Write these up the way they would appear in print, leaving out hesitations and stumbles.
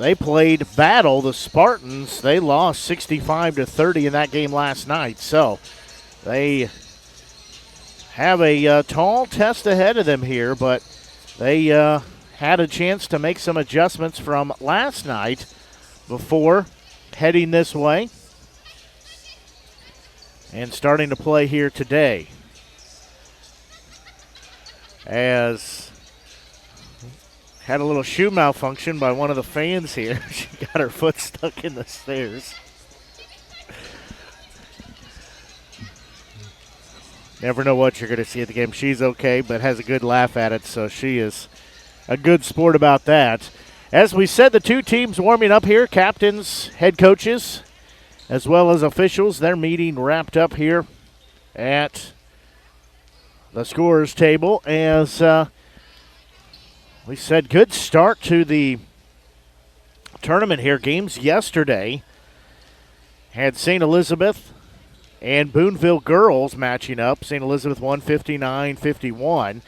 they played battle. The Spartans, they lost 65-30 in that game last night. So they have a tall test ahead of them here, but they had a chance to make some adjustments from last night before heading this way and starting to play here today. As had a little shoe malfunction by one of the fans here. She got her foot stuck in the stairs. Never know what you're going to see at the game. She's okay, but has a good laugh at it, so she is a good sport about that. As we said, the two teams warming up here, captains, head coaches, as well as officials. Their meeting wrapped up here at the scorers table as we said, good start to the tournament here. Games yesterday had St. Elizabeth and Boonville girls matching up. St. Elizabeth won 59-51.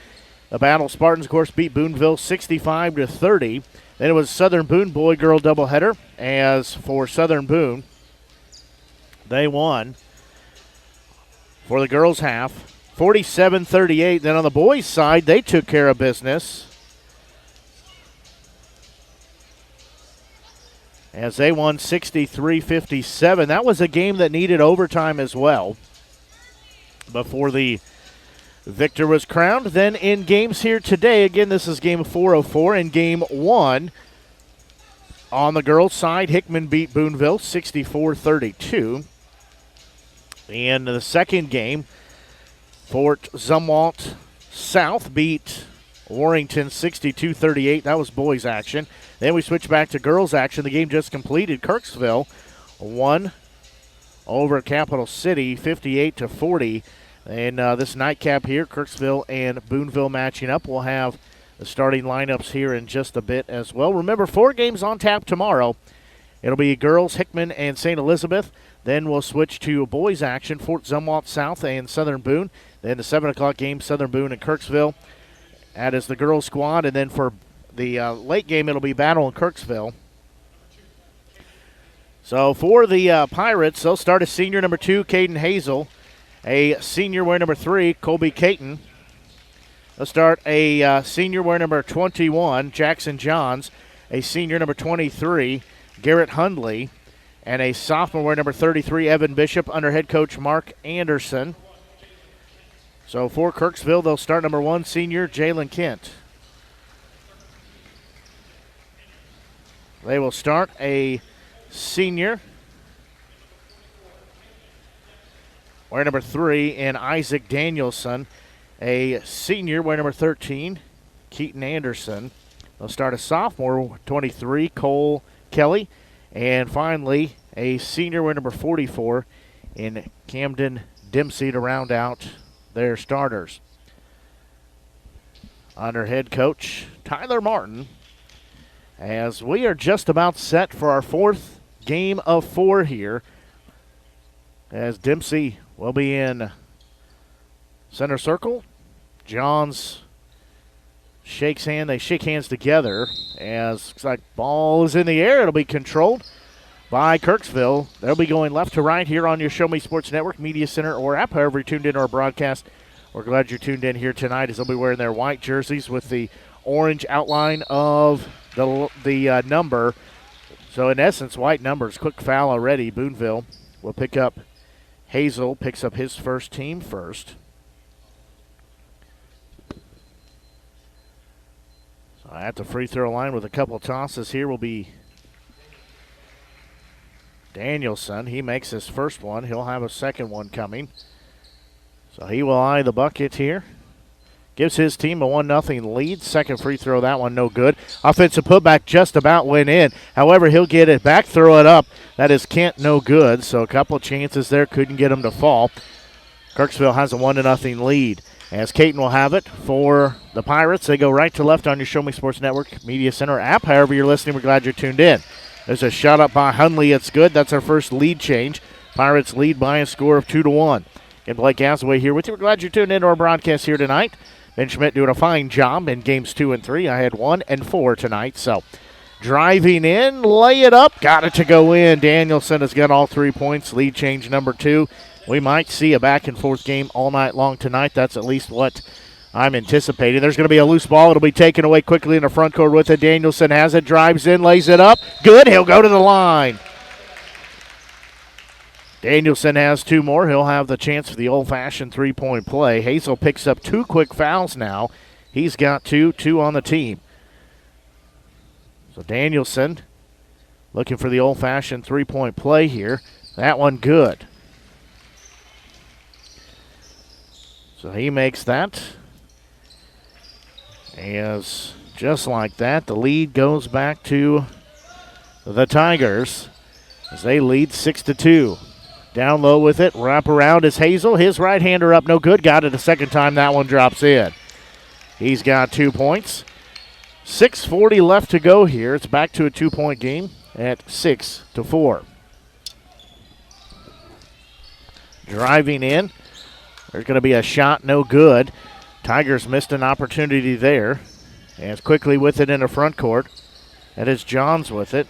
The Battle Spartans, of course, beat Boonville 65-30. Then it was Southern Boone boy-girl doubleheader. As for Southern Boone, they won for the girls' half 47-38. Then on the boys' side, they took care of business as they won 63-57. That was a game that needed overtime as well before the victor was crowned. Then in games here today, again, this is game 404. In game one, on the girls' side, Hickman beat Boonville 64-32. In the second game, Fort Zumwalt South beat Warrington 62-38. That was boys action. Then we switch back to girls action. The game just completed. Kirksville won over Capital City 58-40. And this nightcap here, Kirksville and Boonville matching up. We'll have the starting lineups here in just a bit as well. Remember, 4 games on tap tomorrow. It'll be girls, Hickman and St. Elizabeth. Then we'll switch to boys action, Fort Zumwalt South and Southern Boone. Then the 7 o'clock game, Southern Boone and Kirksville. That is the girls' squad. And then for the late game, it'll be Battle in Kirksville. So for the Pirates, they'll start a senior number 2, Caden Hazel. A senior wear number 3, Colby Caton. They'll start a senior wear number 21, Jackson Johns. A senior number 23, Garrett Hundley. And a sophomore wear number 33, Evan Bishop, under head coach Mark Anderson. So for Kirksville, they'll start number 1, senior Jalen Kent. They will start a senior, wear number 3, in Isaac Danielson. A senior, wear number 13, Keaton Anderson. They'll start a sophomore, 23, Cole Kelly. And finally, a senior, wear number 44, in Camden Dempsey to round out their starters. Under head coach Tyler Martin, as we are just about set for our 4th game of 4 here, as Dempsey will be in center circle. Johns shakes hand. They shake hands together as looks like ball is in the air. It'll be controlled by Kirksville. They'll be going left to right here on your Show Me Sports Network, Media Center, or app, however you tuned in to our broadcast. We're glad you're tuned in here tonight as they'll be wearing their white jerseys with the orange outline of the number. So, in essence, white numbers. Quick foul already. Boonville will pick up. Hazel picks up his first team first. So at the free throw line with a couple tosses here will be Danielson. He makes his first one. He'll have a second one coming. So he will eye the bucket here. Gives his team a 1-0 lead. Second free throw, that one no good. Offensive putback just about went in. However, he'll get it back, throw it up. That is Kent, no good. So a couple of chances there, couldn't get him to fall. Kirksville has a 1-0 lead. As Caton will have it for the Pirates. They go right to left on your Show Me Sports Network Media Center app. However you're listening, we're glad you're tuned in. There's a shot up by Hundley. It's good. That's our first lead change. Pirates lead by a score of 2-1. And Blake Gasaway here with you. We're glad you're tuned in to our broadcast here tonight. Ben Schmidt doing a fine job in games 2 and 3. I had 1 and 4 tonight. So Driving in, lay it up, got it to go in. Danielson has got all 3 points, lead change number 2. We might see a back-and-forth game all night long tonight. That's at least what I'm anticipating. There's going to be a loose ball. It'll be taken away quickly in the front court with it. Danielson has it, drives in, lays it up. Good, he'll go to the line. Danielson has 2 more. He'll have the chance for the old-fashioned three-point play. Hazel picks up 2 quick fouls now. He's got 2 on the team. So Danielson looking for the old-fashioned three-point play here. That one good. So he makes that. As just like that, the lead goes back to the Tigers as they lead 6-2. Down low with it, wrap around is Hazel. His right-hander up, no good. Got it a second time. That one drops in. He's got 2 points. 6:40 left to go here. It's back to a 2-point game at 6-4. Driving in. There's going to be a shot, no good. Tigers missed an opportunity there. And quickly with it in the front court. That is Johns with it.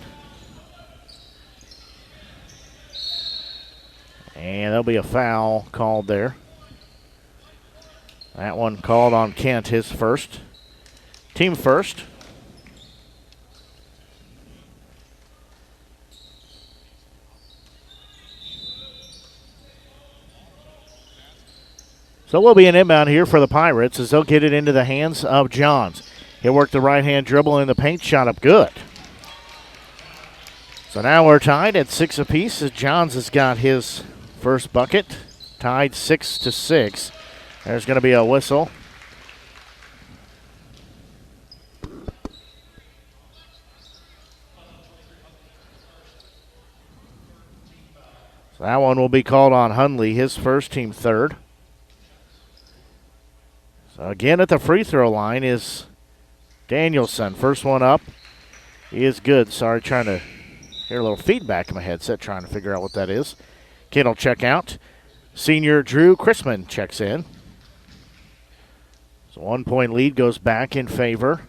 And there'll be a foul called there. That one called on Kent, his first. Team first. So we'll be an inbound here for the Pirates as they'll get it into the hands of Johns. He'll work the right-hand dribble in the paint, shot up good. So now we're tied at 6 apiece as Johns has got his first bucket. Tied 6-6. There's going to be a whistle. So that one will be called on Hundley, his first, team third. So again at the free throw line is Danielson. First one up is good. Sorry, trying to hear a little feedback in my headset, trying to figure out what that is. Kid will check out. Senior Drew Chrisman checks in. So 1 point lead goes back in favor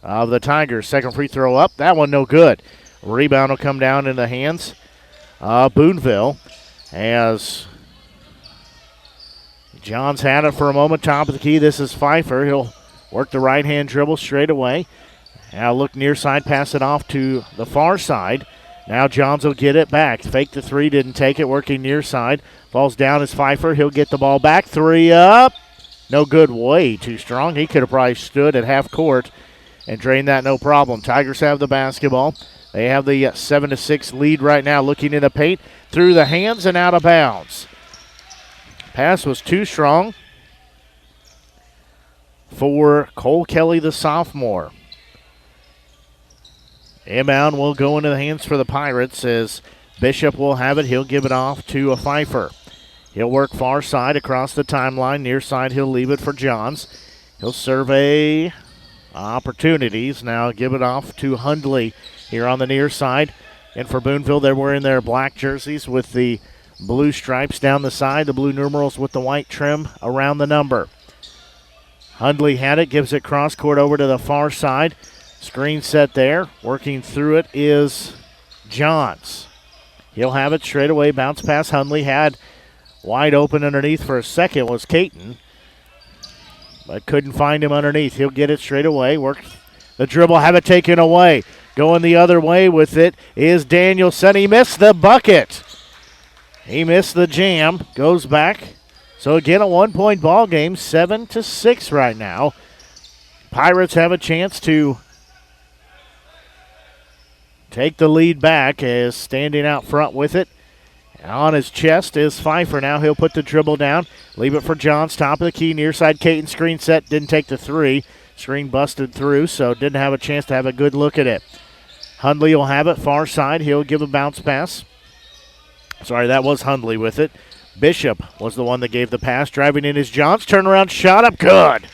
of the Tigers. Second free throw up. That one no good. Rebound will come down in the hands of Boonville as Johns had it for a moment. Top of the key. This is Pfeiffer. He'll work the right-hand dribble straight away. Now look near side, pass it off to the far side. Now Johns will get it back. Fake the three, didn't take it. Working near side. Falls down as Pfeiffer. He'll get the ball back. 3 up. No good. Way too strong. He could have probably stood at half court and drained that no problem. Tigers have the basketball. They have the 7-6 lead right now. Looking in the paint. Through the hands and out of bounds. Pass was too strong for Cole Kelly, the sophomore. Inbound will go into the hands for the Pirates as Bishop will have it. He'll give it off to a Pfeiffer. He'll work far side across the timeline. Near side, he'll leave it for Johns. He'll survey opportunities. Now give it off to Hundley here on the near side. And for Boonville, they're wearing their black jerseys with the blue stripes down the side, the blue numerals with the white trim around the number. Hundley had it, gives it cross court over to the far side. Screen set there. Working through it is Johns. He'll have it straight away. Bounce pass. Hundley had wide open underneath for a second was Caton, but couldn't find him underneath. He'll get it straight away. Work the dribble, have it taken away. Going the other way with it is Danielson. He missed the bucket. He missed the jam. Goes back. So again, a 1 point ball game, 7-6 right now. Pirates have a chance to take the lead back as standing out front with it. On his chest is Pfeiffer. Now he'll put the dribble down. Leave it for Johns. Top of the key. Near side Caton. Screen set. Didn't take the three. Screen busted through, so didn't have a chance to have a good look at it. Hundley will have it. Far side. He'll give a bounce pass. Sorry, that was Hundley with it. Bishop was the one that gave the pass. Driving in is Johns. Turnaround shot up. Good.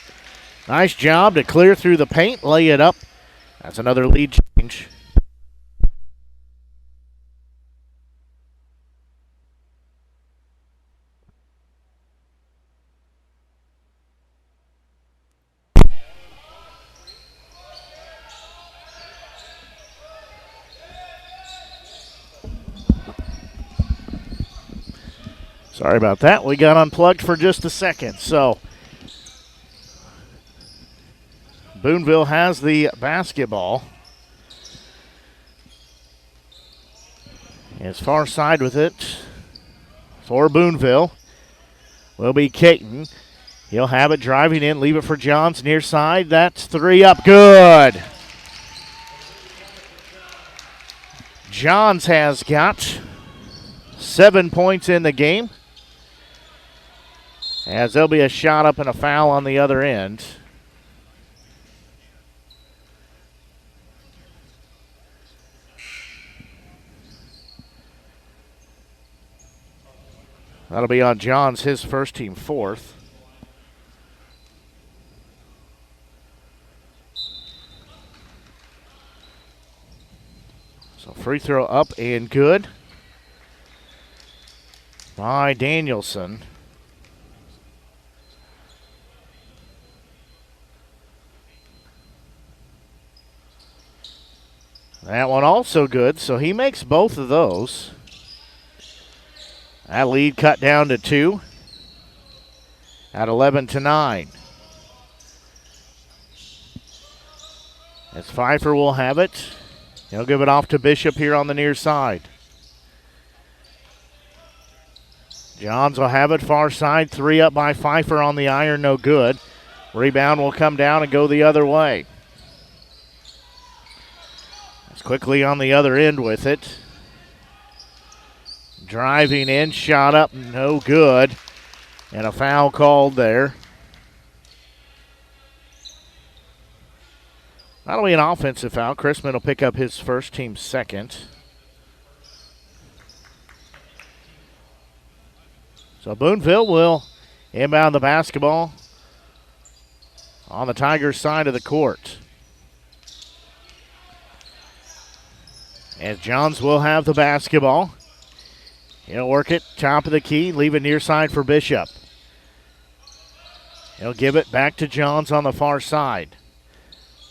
Nice job to clear through the paint. Lay it up. That's another lead change. Sorry about that. We got unplugged for just a second. So Boonville has the basketball. As far side with it for Boonville will be Caton. He'll have it driving in, leave it for Johns near side. That's 3 up, good. Johns has got 7 points in the game, as there'll be a shot up and a foul on the other end. That'll be on Johns, his first team fourth. So free throw up and good by Danielson. That one also good, so he makes both of those. That lead cut down to 2 at 11-9. As Pfeiffer will have it. He'll give it off to Bishop here on the near side. Johns will have it far side. 3 up by Pfeiffer on the iron, no good. Rebound will come down and go the other way. It's quickly on the other end with it. Driving in, shot up, no good. And a foul called there. That'll be an offensive foul. Chrisman will pick up his first, team second. So Boonville will inbound the basketball on the Tigers' side of the court. As Johns will have the basketball. He'll work it, top of the key, leave it near side for Bishop. He'll give it back to Johns on the far side.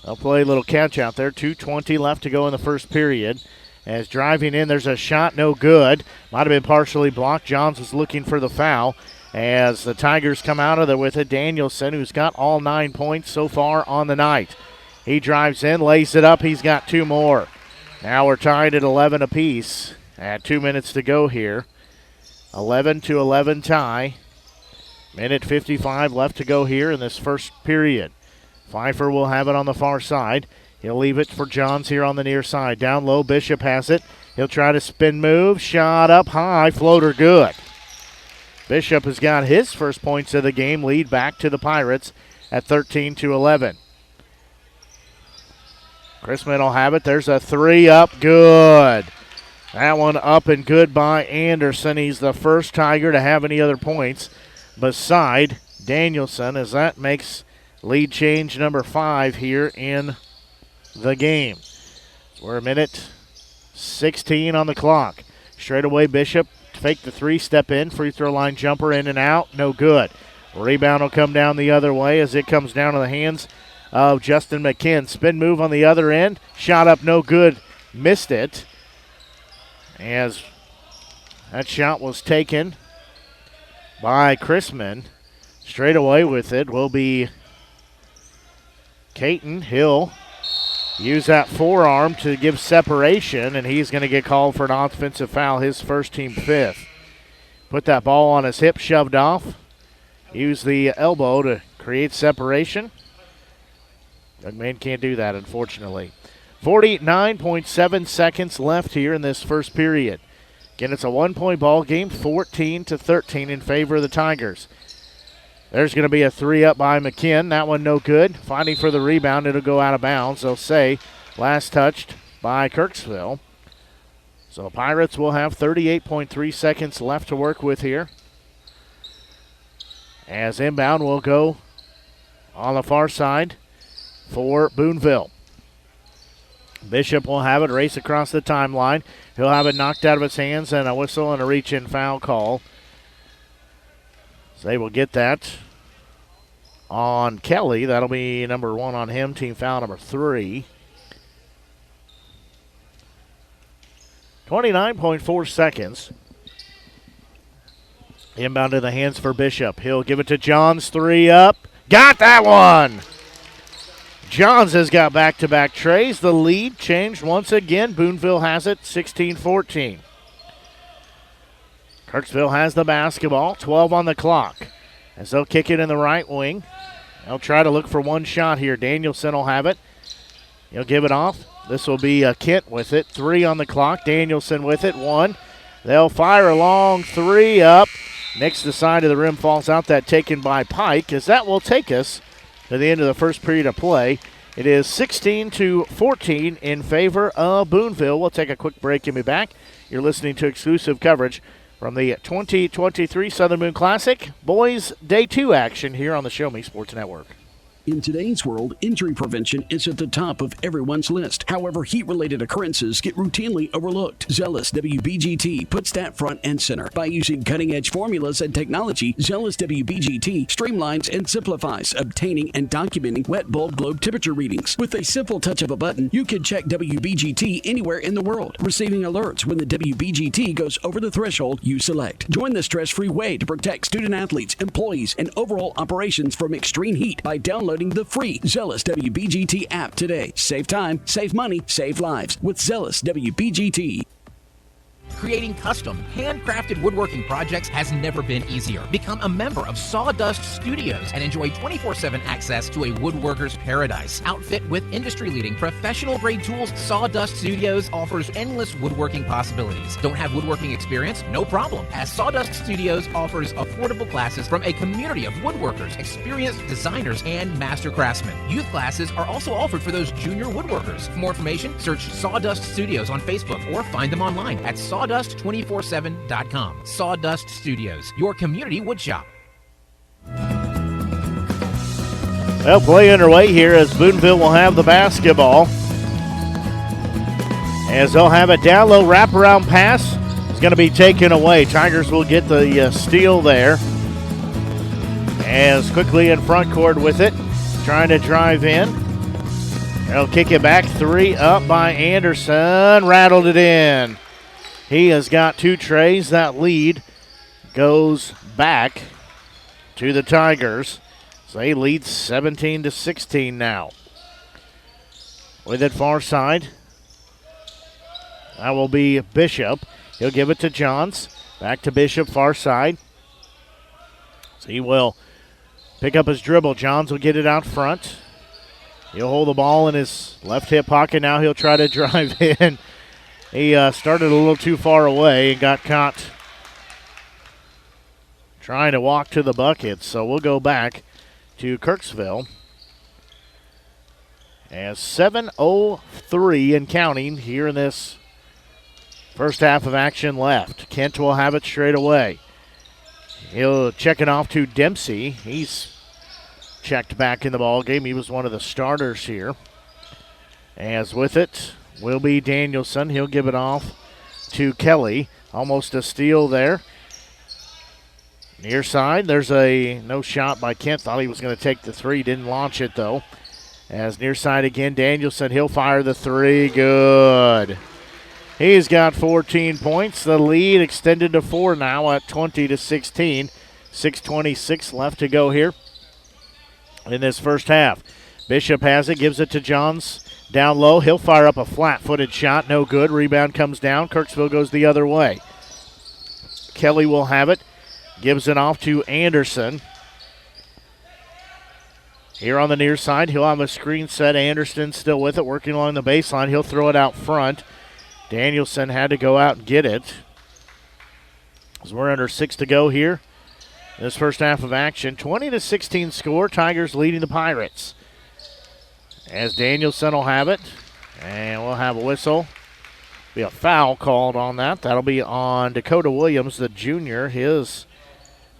They'll play a little catch out there. 2:20 left to go in the first period. As driving in, there's a shot, no good. Might have been partially blocked. Johns was looking for the foul. As the Tigers come out of there with it, Danielson, who's got all 9 points so far on the night. He drives in, lays it up. He's got 2 more. Now we're tied at 11 apiece at 2 minutes to go here. 11-11 tie. Minute 55 left to go here in this first period. Pfeiffer will have it on the far side. He'll leave it for Johns here on the near side. Down low, Bishop has it. He'll try to spin move. Shot up high, floater good. Bishop has got his first points of the game. Lead back to the Pirates at 13-11. Chrisman will have it. There's a 3 up, good. That one up and good by Anderson. He's the first Tiger to have any other points beside Danielson, as that makes lead change number 5 here in the game. So we're a minute 16 on the clock. Straight away, Bishop fake the 3, step in, free throw line jumper in and out, no good. Rebound will come down the other way as it comes down to the hands of Justin McKinn. Spin move on the other end, shot up, no good, missed it. As that shot was taken by Chrisman. Straight away with it will be Caton. He'll use that forearm to give separation, and he's going to get called for an offensive foul, his first, team 5th. Put that ball on his hip, shoved off. Use the elbow to create separation. Young man can't do that, unfortunately. 49.7 seconds left here in this first period. Again, it's a 1-point ball game, 14-13 in favor of the Tigers. There's going to be a 3 up by McKinn. That one no good. Fighting for the rebound, it'll go out of bounds. They'll say last touched by Kirksville. So Pirates will have 38.3 seconds left to work with here. As inbound will go on the far side for Boonville. Bishop will have it, race across the timeline. He'll have it knocked out of his hands, and a whistle and a reach-in foul call. So they will get that on Kelly. That'll be number 1 on him, team foul number 3. 29.4 seconds. Inbound to the hands for Bishop. He'll give it to Johns, 3 up. Got that one! Johns has got back-to-back trays. The lead changed once again. Boonville has it, 16-14. Kirksville has the basketball, 12 on the clock. As they'll kick it in the right wing. They'll try to look for one shot here. Danielson will have it. He'll give it off. This will be Kent with it. 3 on the clock. Danielson with it. 1. They'll fire a long 3 up. Next, the side of the rim falls out. That taken by Pike, as that will take us to the end of the first period of play. It is 16-14 in favor of Boonville. We'll take a quick break and be back. You're listening to exclusive coverage from the 2023 Southern Boone Classic Boys Day 2 action here on the Show Me Sports Network. In today's world, injury prevention is at the top of everyone's list. However, heat-related occurrences get routinely overlooked. Zealous WBGT puts that front and center. By using cutting-edge formulas and technology, Zealous WBGT streamlines and simplifies obtaining and documenting wet bulb globe temperature readings. With a simple touch of a button, you can check WBGT anywhere in the world, receiving alerts when the WBGT goes over the threshold you select. Join the stress-free way to protect student-athletes, employees, and overall operations from extreme heat by downloading the free Zealous WBGT app today. Save time, save money, save lives with Zealous WBGT. Creating custom, handcrafted woodworking projects has never been easier. Become a member of Sawdust Studios and enjoy 24/7 access to a woodworker's paradise. Outfit with industry-leading professional-grade tools, Sawdust Studios offers endless woodworking possibilities. Don't have woodworking experience? No problem, as Sawdust Studios offers affordable classes from a community of woodworkers, experienced designers, and master craftsmen. Youth classes are also offered for those junior woodworkers. For more information, search Sawdust Studios on Facebook or find them online at sawdust247.com. Sawdust Studios, your community woodshop. Well, play underway here as Boonville will have the basketball. As they'll have a down low wraparound pass. It's going to be taken away. Tigers will get the steal there. As quickly in front court with it, trying to drive in. They'll kick it back. 3 up by Anderson. Rattled it in. He has got 2 trays. That lead goes back to the Tigers. So they lead 17-16 now. With it far side, that will be Bishop. He'll give it to Johns. Back to Bishop, far side. So he will pick up his dribble. Johns will get it out front. He'll hold the ball in his left hip pocket. Now he'll try to drive in. He started a little too far away and got caught trying to walk to the bucket. So we'll go back to Kirksville. As 7:03 and counting here in this first half of action left. Kent will have it straight away. He'll check it off to Dempsey. He's checked back in the ball game. He was one of the starters here. As with it will be Danielson. He'll give it off to Kelly. Almost a steal there. Near side, there's a no shot by Kent. Thought he was going to take the 3. Didn't launch it, though. As near side again, Danielson. He'll fire the 3. Good. He's got 14 points. The lead extended to 4 now at 20-16. 6:26 left to go here in this first half. Bishop has it, gives it to Johns. Down low, he'll fire up a flat-footed shot. No good. Rebound comes down. Kirksville goes the other way. Kelly will have it. Gives it off to Anderson. Here on the near side, he'll have a screen set. Anderson still with it, working along the baseline. He'll throw it out front. Danielson had to go out and get it. As we're under 6 to go here. This first half of action. 20-16 score. Tigers leading the Pirates. As Danielson will have it. And we'll have a whistle. Be a foul called on that. That'll be on Dakota Williams, the junior. His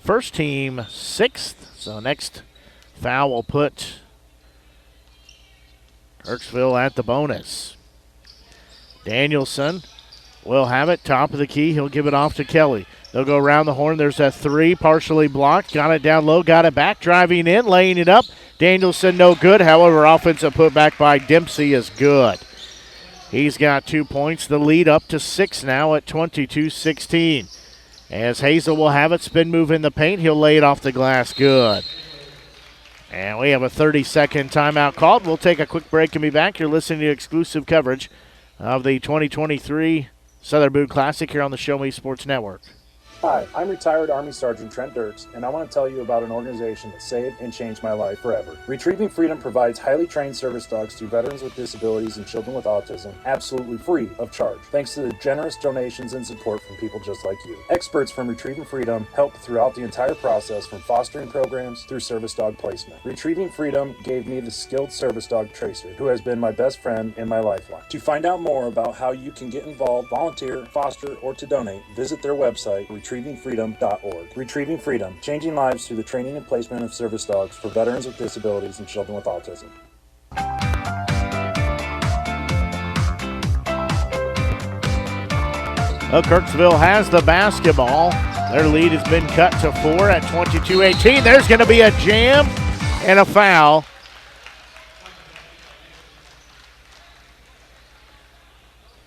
first team 6th. So next foul will put Kirksville at the bonus. Danielson will have it. Top of the key. He'll give it off to Kelly. They'll go around the horn. There's a 3 partially blocked. Got it down low. Got it back. Driving in. Laying it up. Danielson no good. However, offensive putback by Dempsey is good. He's got 2 points. The lead up to 6 now at 22-16. As Hazel will have it, spin move in the paint. He'll lay it off the glass. Good. And we have a 30-second timeout called. We'll take a quick break and be back. You're listening to exclusive coverage of the 2023 Southern Boone Classic here on the Show Me Sports Network. Hi, I'm retired Army Sergeant Trent Dirks, and I want to tell you about an organization that saved and changed my life forever. Retrieving Freedom provides highly trained service dogs to veterans with disabilities and children with autism, absolutely free of charge, thanks to the generous donations and support from people just like you. Experts from Retrieving Freedom help throughout the entire process, from fostering programs through service dog placement. Retrieving Freedom gave me the skilled service dog Tracer, who has been my best friend and my lifeline. To find out more about how you can get involved, volunteer, foster, or to donate, visit their website, retrievingfreedom.org. Retrieving Freedom, changing lives through the training and placement of service dogs for veterans with disabilities and children with autism. Well, Kirksville has the basketball. Their lead has been cut to 4 at 22-18. There's going to be a jam and a foul.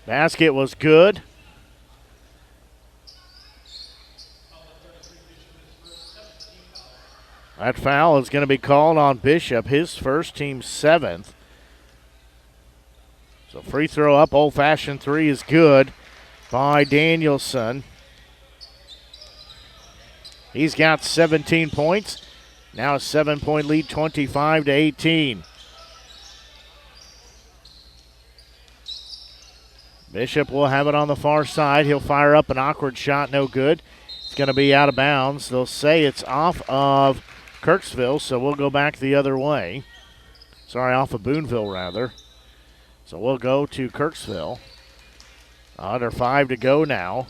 Basket was good. That foul is going to be called on Bishop, his first, team 7th. So free throw up, old-fashioned three is good by Danielson. He's got 17 points. Now a 7-point lead, 25-18. Bishop will have it on the far side. He'll fire up an awkward shot, no good. It's going to be out of bounds. They'll say it's off of Kirksville, so we'll go back the other way. Sorry, off of Boonville, rather. So we'll go to Kirksville. Under 5 to go now.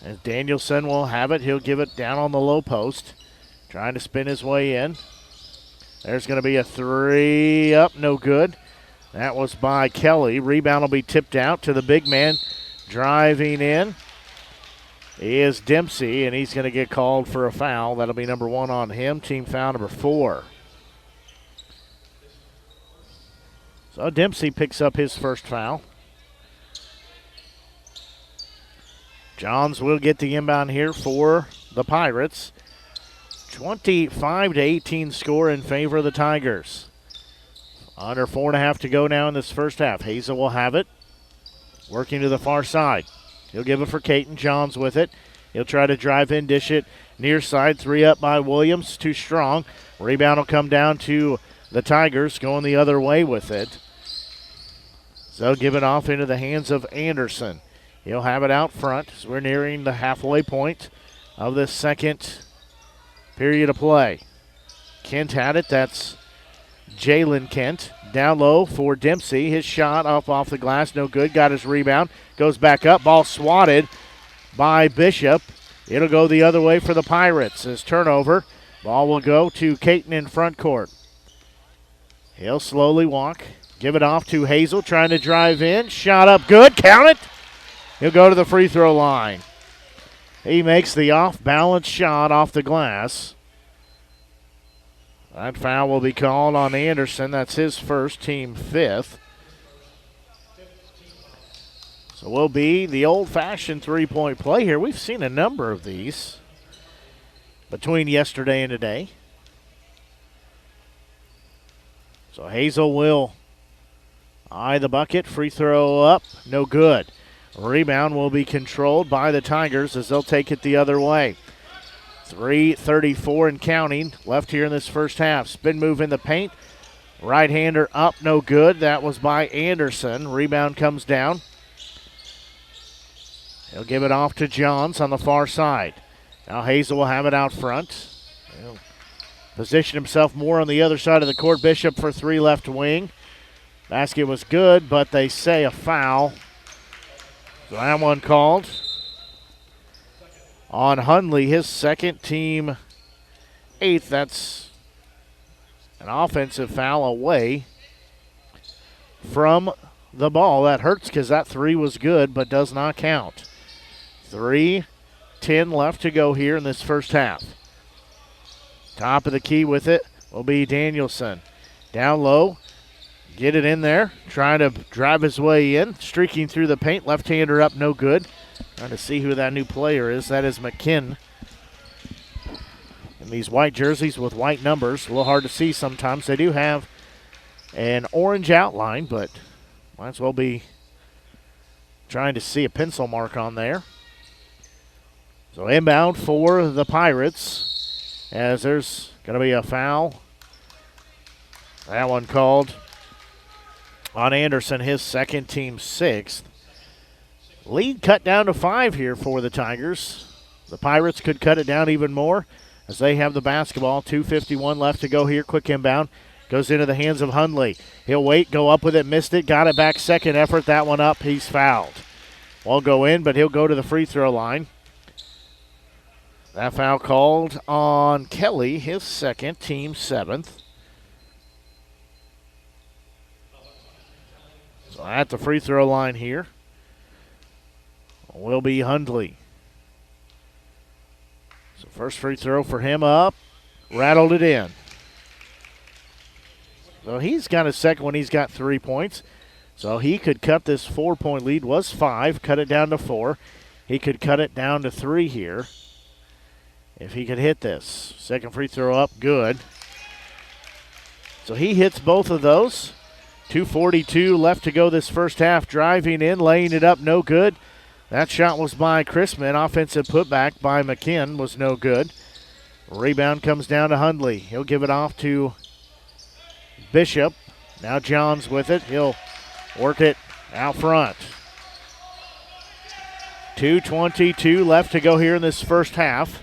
As Danielson will have it, he'll give it down on the low post. Trying to spin his way in. There's going to be a three up, no good. That was by Kelly. Rebound will be tipped out to the big man driving in. He is Dempsey, and he's going to get called for a foul. That'll be number 1 on him, team foul number 4. So Dempsey picks up his first foul. Johns will get the inbound here for the Pirates. 25-18 score in favor of the Tigers. Under 4.5 to go now in this first half. Hazel will have it. Working to the far side. He'll give it for Caton. Johns with it. He'll try to drive in, dish it near side. 3 up by Williams. Too strong. Rebound will come down to the Tigers, going the other way with it. So give it off into the hands of Anderson. He'll have it out front as we're nearing the halfway point of this second period of play. Kent had it. That's Jalen Kent. Down low for Dempsey. His shot off the glass. No good. Got his rebound. Goes back up. Ball swatted by Bishop. It'll go the other way for the Pirates. His turnover. Ball will go to Caton in front court. He'll slowly walk. Give it off to Hazel. Trying to drive in. Shot up good. Count it. He'll go to the free throw line. He makes the off-balance shot off the glass. That foul will be called on Anderson. That's his first, team 5th. So will be the old-fashioned three-point play here. We've seen a number of these between yesterday and today. So Hazel will eye the bucket. Free throw up, no good. Rebound will be controlled by the Tigers as they'll take it the other way. 3:34 and counting left here in this first half. Spin move in the paint. Right-hander up, no good. That was by Anderson. Rebound comes down. He'll give it off to Johns on the far side. Now Hazel will have it out front. He'll position himself more on the other side of the court. Bishop for 3 left wing. Basket was good, but they say a foul. So that one called on Hundley, his second, team 8th. That's an offensive foul away from the ball. That hurts because that 3 was good but does not count. 3:10 left to go here in this first half. Top of the key with it will be Danielson. Down low, get it in there, trying to drive his way in, streaking through the paint. Left-hander up, no good. Trying to see who that new player is. That is McKinn. And these white jerseys with white numbers, a little hard to see sometimes. They do have an orange outline, but might as well be trying to see a pencil mark on there. So inbound for the Pirates, as there's going to be a foul. That one called on Anderson, his second, team sixth. Lead cut down to 5 here for the Tigers. The Pirates could cut it down even more as they have the basketball. 2:51 left to go here. Quick inbound. Goes into the hands of Hundley. He'll wait, go up with it, missed it, got it back. Second effort, that one up, he's fouled. Won't go in, but he'll go to the free throw line. That foul called on Kelly, his second, team seventh. So at the free throw line here will be Hundley. So first free throw for him up, rattled it in. So he's got his second one, he's got 3 points. So he could cut this 4-point lead, was 5, cut it down to 4. He could cut it down to 3 here if he could hit this. Second free throw up, good. So he hits both of those. 2:42 left to go this first half. Driving in, laying it up, no good. That shot was by Chrisman. Offensive putback by McKinn was no good. Rebound comes down to Hundley. He'll give it off to Bishop. Now Johns with it. He'll work it out front. 2:22 left to go here in this first half.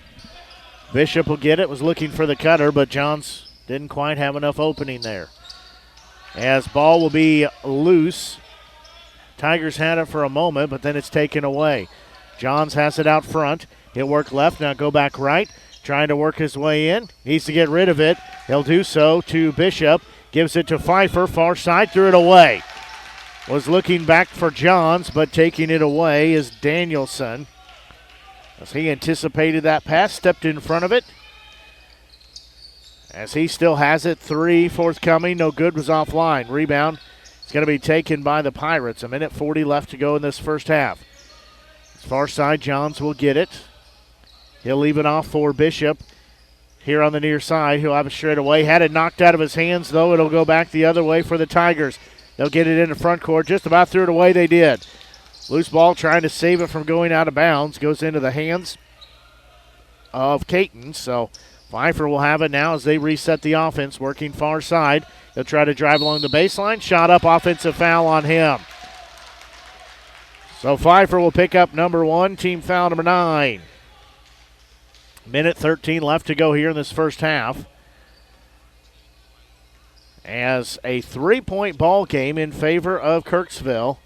Bishop will get it. Was looking for the cutter, but Johns didn't quite have enough opening there. As ball will be loose. Tigers had it for a moment, but then it's taken away. Johns has it out front. He'll work left, now go back right. Trying to work his way in. Needs to get rid of it. He'll do so to Bishop. Gives it to Pfeiffer, far side, threw it away. Was looking back for Johns, but taking it away is Danielson. As he anticipated that pass, stepped in front of it. As he still has it, 3 forthcoming, no good, was offline. Rebound. It's going to be taken by the Pirates. 1:40 left to go in this first half. Far side, Johns will get it. He'll leave it off for Bishop. Here on the near side, he'll have it straight away. Had it knocked out of his hands, though. It'll go back the other way for the Tigers. They'll get it in the front court. Just about threw it away, they did. Loose ball trying to save it from going out of bounds. Goes into the hands of Caton. So Pfeiffer will have it now as they reset the offense, working far side. He'll try to drive along the baseline. Shot up, offensive foul on him. So Pfeiffer will pick up number 1, team foul number 9. 1:13 left to go here in this first half. As a 3-point ball game in favor of Kirksville.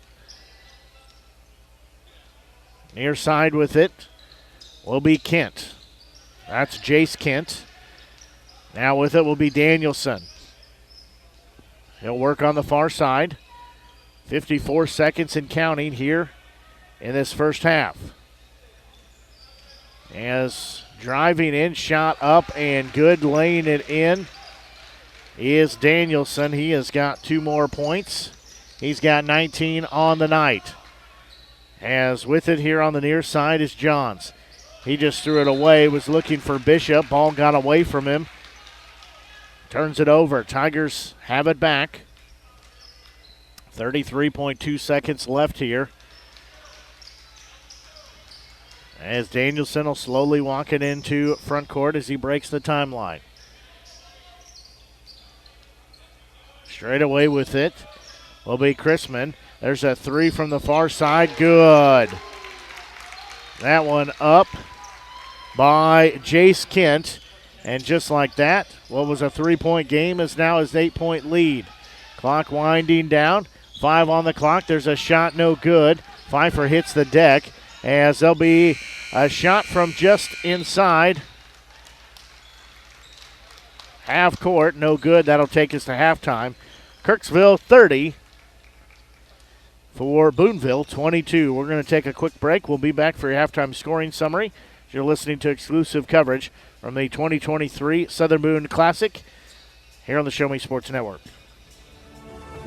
Near side with it will be Kent. That's Jace Kent. Now with it will be Danielson. He'll work on the far side. 54 seconds and counting here in this first half. As driving in, shot up and good, laying it in is Danielson. He has got 2 more points. He's got 19 on the night. As with it here on the near side is Johns. He just threw it away, was looking for Bishop. Ball got away from him. Turns it over. Tigers have it back. 33.2 seconds left here. As Danielson will slowly walk it into front court as he breaks the timeline. Straight away with it will be Chrisman. There's a 3 from the far side. Good. That one up by Jace Kent. And just like that, what was a 3-point game is now his 8-point lead. Clock winding down. 5 on the clock. There's a shot, no good. Pfeiffer hits the deck as there'll be a shot from just inside half court. No good. That'll take us to halftime. Kirksville 30 for Boonville 22. We're going to take a quick break. We'll be back for your halftime scoring summary. You're listening to exclusive coverage from the 2023 Southern Boone Classic here on the Show Me Sports Network.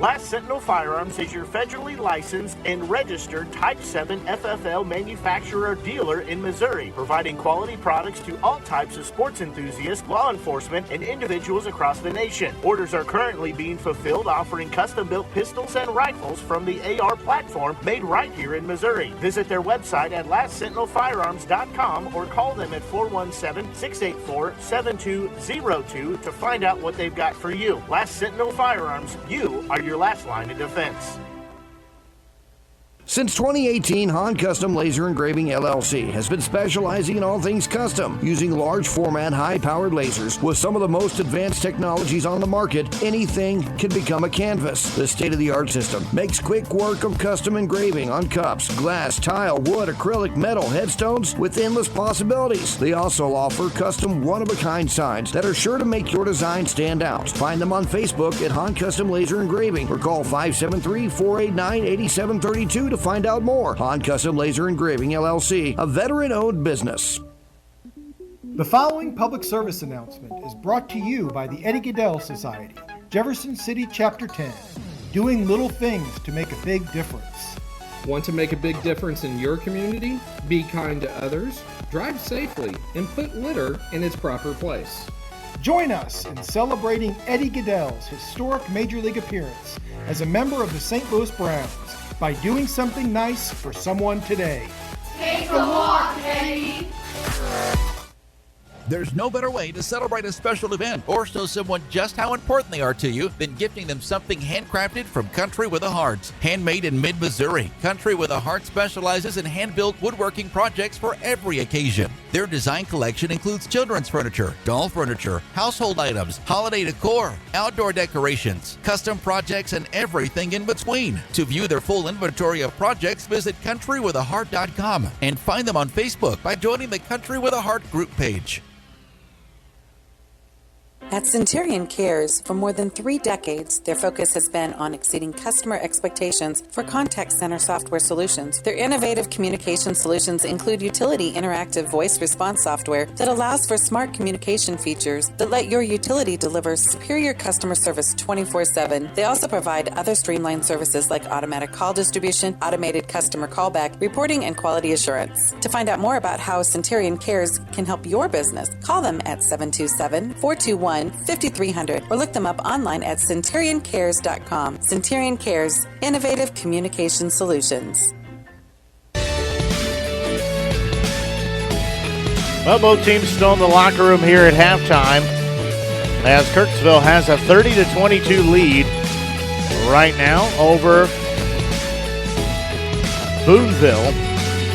Last Sentinel Firearms is your federally licensed and registered Type 7 FFL manufacturer dealer in Missouri, providing quality products to all types of sports enthusiasts, law enforcement, and individuals across the nation. Orders are currently being fulfilled, offering custom-built pistols and rifles from the AR platform made right here in Missouri. Visit their website at lastsentinelfirearms.com or call them at 417-684-7202 to find out what they've got for you. Last Sentinel Firearms, you are your last line of defense. Since 2018, Han Custom Laser Engraving LLC has been specializing in all things custom, using large format, high-powered lasers with some of the most advanced technologies on the market. Anything can become a canvas. The state-of-the-art system makes quick work of custom engraving on cups, glass, tile, wood, acrylic, metal, headstones with endless possibilities. They also offer custom one-of-a-kind signs that are sure to make your design stand out. Find them on Facebook at Han Custom Laser Engraving or call 573-489-8732 to find out more. Han Custom Laser Engraving LLC, a veteran-owned business. The following public service announcement is brought to you by the Eddie Gaedel Society, Jefferson City Chapter 10, doing little things to make a big difference. Want to make a big difference in your community? Be kind to others, drive safely, and put litter in its proper place. Join us in celebrating Eddie Gaedel's historic Major League appearance as a member of the St. Louis Browns by doing something nice for someone today. Take a walk, Eddie! There's no better way to celebrate a special event or show someone just how important they are to you than gifting them something handcrafted from Country with a Heart. Handmade in mid-Missouri, Country with a Heart specializes in hand-built woodworking projects for every occasion. Their design collection includes children's furniture, doll furniture, household items, holiday decor, outdoor decorations, custom projects, and everything in between. To view their full inventory of projects, visit countrywithaheart.com and find them on Facebook by joining the Country with a Heart group page. At Centurion Cares, for more than 3 decades, their focus has been on exceeding customer expectations for contact center software solutions. Their innovative communication solutions include utility interactive voice response software that allows for smart communication features that let your utility deliver superior customer service 24/7. They also provide other streamlined services like automatic call distribution, automated customer callback, reporting, and quality assurance. To find out more about how Centurion Cares can help your business, call them at 727-421-5300 or look them up online at centurioncares.com. Centurion Cares, innovative communication solutions. Well, both teams still in the locker room here at halftime as Kirksville has a 30-22 lead right now over Boonville.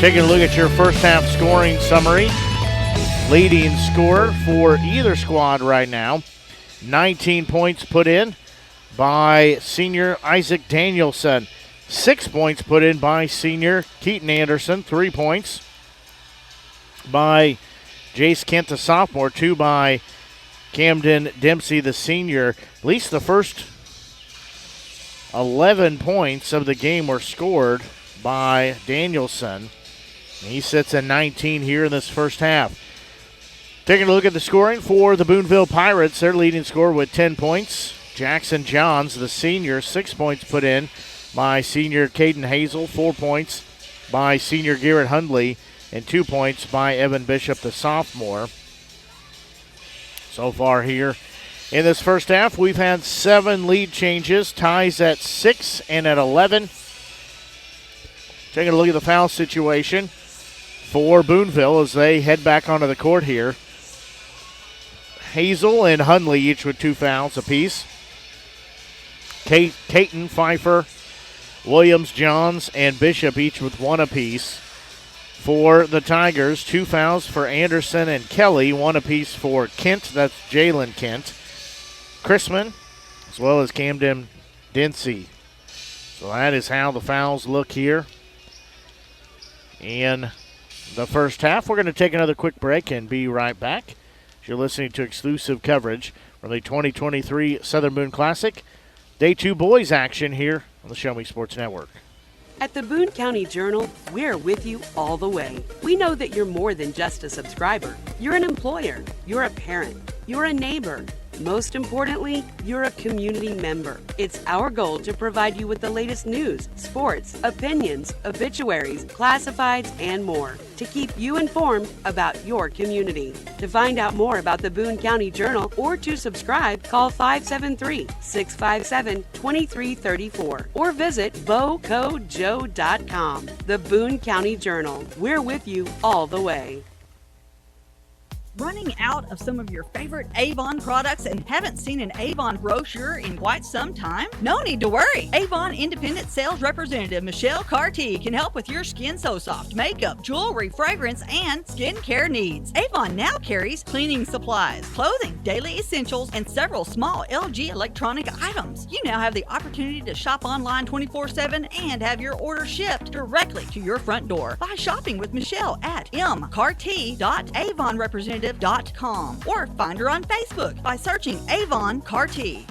Taking a look at your first half scoring summary. Leading scorer for either squad right now. 19 points put in by senior Isaac Danielson. 6 points put in by senior Keaton Anderson. 3 points by Jace Kent, the sophomore. 2 by Camden Dempsey, the senior. At least the first 11 points of the game were scored by Danielson. He sits at 19 here in this first half. Taking a look at the scoring for the Boonville Pirates, their leading scorer with 10 points. Jackson Johns, the senior, 6 points put in by senior Caden Hazel, 4 points by senior Garrett Hundley, and 2 points by Evan Bishop, the sophomore. So far here in this first half, we've had 7 lead changes, ties at 6 and at 11. Taking a look at the foul situation for Boonville as they head back onto the court here. Hazel and Hundley each with 2 fouls apiece. Caton, Pfeiffer, Williams, Johns, and Bishop each with 1 apiece. For the Tigers, 2 fouls for Anderson and Kelly, 1 apiece for Kent, that's Jalen Kent, Chrisman, as well as Camden Dempsey. So that is how the fouls look here in the first half. We're going to take another quick break and be right back. You're listening to exclusive coverage from the 2023 Southern Boone Classic. Day 2 boys action here on the Show Me Sports Network. At the Boone County Journal, we're with you all the way. We know that you're more than just a subscriber. You're an employer, you're a parent, you're a neighbor, Most importantly, you're a community member. It's our goal to provide you with the latest news, sports, opinions, obituaries, classifieds, and more to keep you informed about your community. To find out more about the Boone County Journal or to subscribe, call 573-657-2334 or visit bocojoe.com. The Boone County Journal. We're with you all the way. Running out of some of your favorite Avon products and haven't seen an Avon brochure in quite some time? No need to worry. Avon Independent Sales Representative Michelle Carty can help with your Skin So Soft makeup, jewelry, fragrance, and skincare needs. Avon now carries cleaning supplies, clothing, daily essentials, and several small LG electronic items. You now have the opportunity to shop online 24/7 and have your order shipped directly to your front door by shopping with Michelle at mcarty.avonrepresentative.com or find her on Facebook by searching Avon Carty.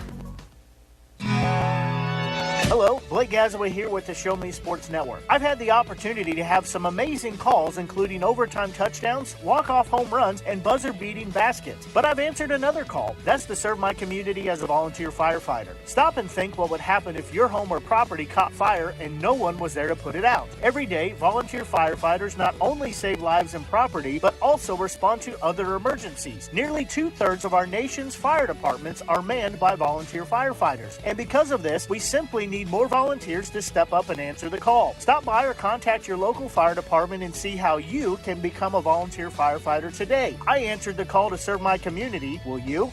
Hello, Blake Gazaway here with the Show Me Sports Network. I've had the opportunity to have some amazing calls, including overtime touchdowns, walk-off home runs, and buzzer-beating baskets. But I've answered another call. That's to serve my community as a volunteer firefighter. Stop and think what would happen if your home or property caught fire and no one was there to put it out. Every day, volunteer firefighters not only save lives and property, but also respond to other emergencies. Nearly 2/3 of our nation's fire departments are manned by volunteer firefighters. And because of this, we simply need more volunteers to step up and answer the call. Stop by or contact your local fire department and see how you can become a volunteer firefighter today. I answered the call to serve my community. Will you?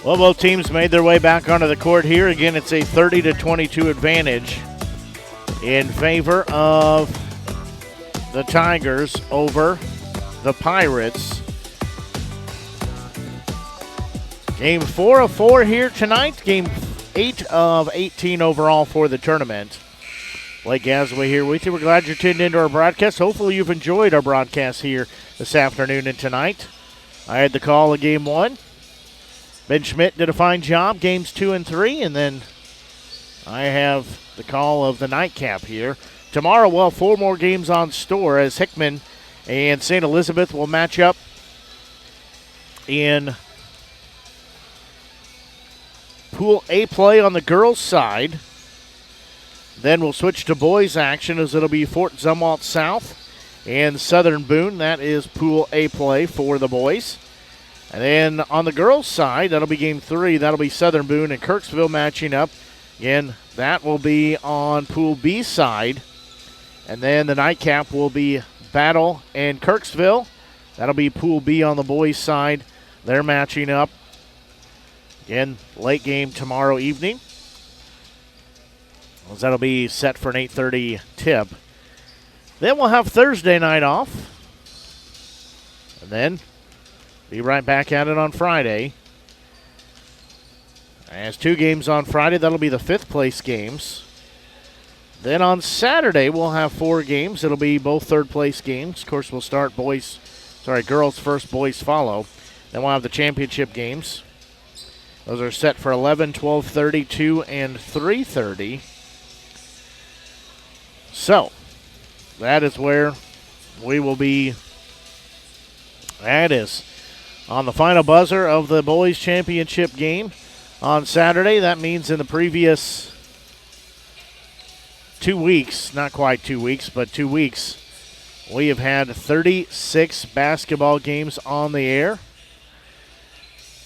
Well, both teams made their way back onto the court here. Again, it's a 30-22 advantage in favor of the Tigers over the Pirates. Game 4 of 4 here tonight. Game 8 of 18 overall for the tournament. Blake Gazaway here with you. We're glad you're tuned into our broadcast. Hopefully you've enjoyed our broadcast here this afternoon and tonight. I had the call of Game 1. Ben Schmidt did a fine job, Games 2 and 3, and then I have the call of the nightcap here. Tomorrow, well, 4 more games on store as Hickman and St. Elizabeth will match up in Pool A play on the girls' side. Then we'll switch to boys action as it'll be Fort Zumwalt South and Southern Boone. That is Pool A play for the boys. And then on the girls' side, that'll be Game 3. That'll be Southern Boone and Kirksville matching up. Again, that will be on Pool B side. And then the nightcap will be Battle and Kirksville. That'll be Pool B on the boys' side. They're matching up. Again, late game tomorrow evening. That'll be set for an 8:30 tip. Then we'll have Thursday night off. And then be right back at it on Friday. As 2 games on Friday, that'll be the 5th place games. Then on Saturday, we'll have 4 games. It'll be both 3rd place games. Of course, we'll start girls first, boys follow. Then we'll have the championship games. Those are set for 11, 12:30, 2, and 3:30. So, that is where we will be. That is on the final buzzer of the boys' championship game on Saturday. That means in the previous 2 weeks, not quite 2 weeks, but 2 weeks, we have had 36 basketball games on the air.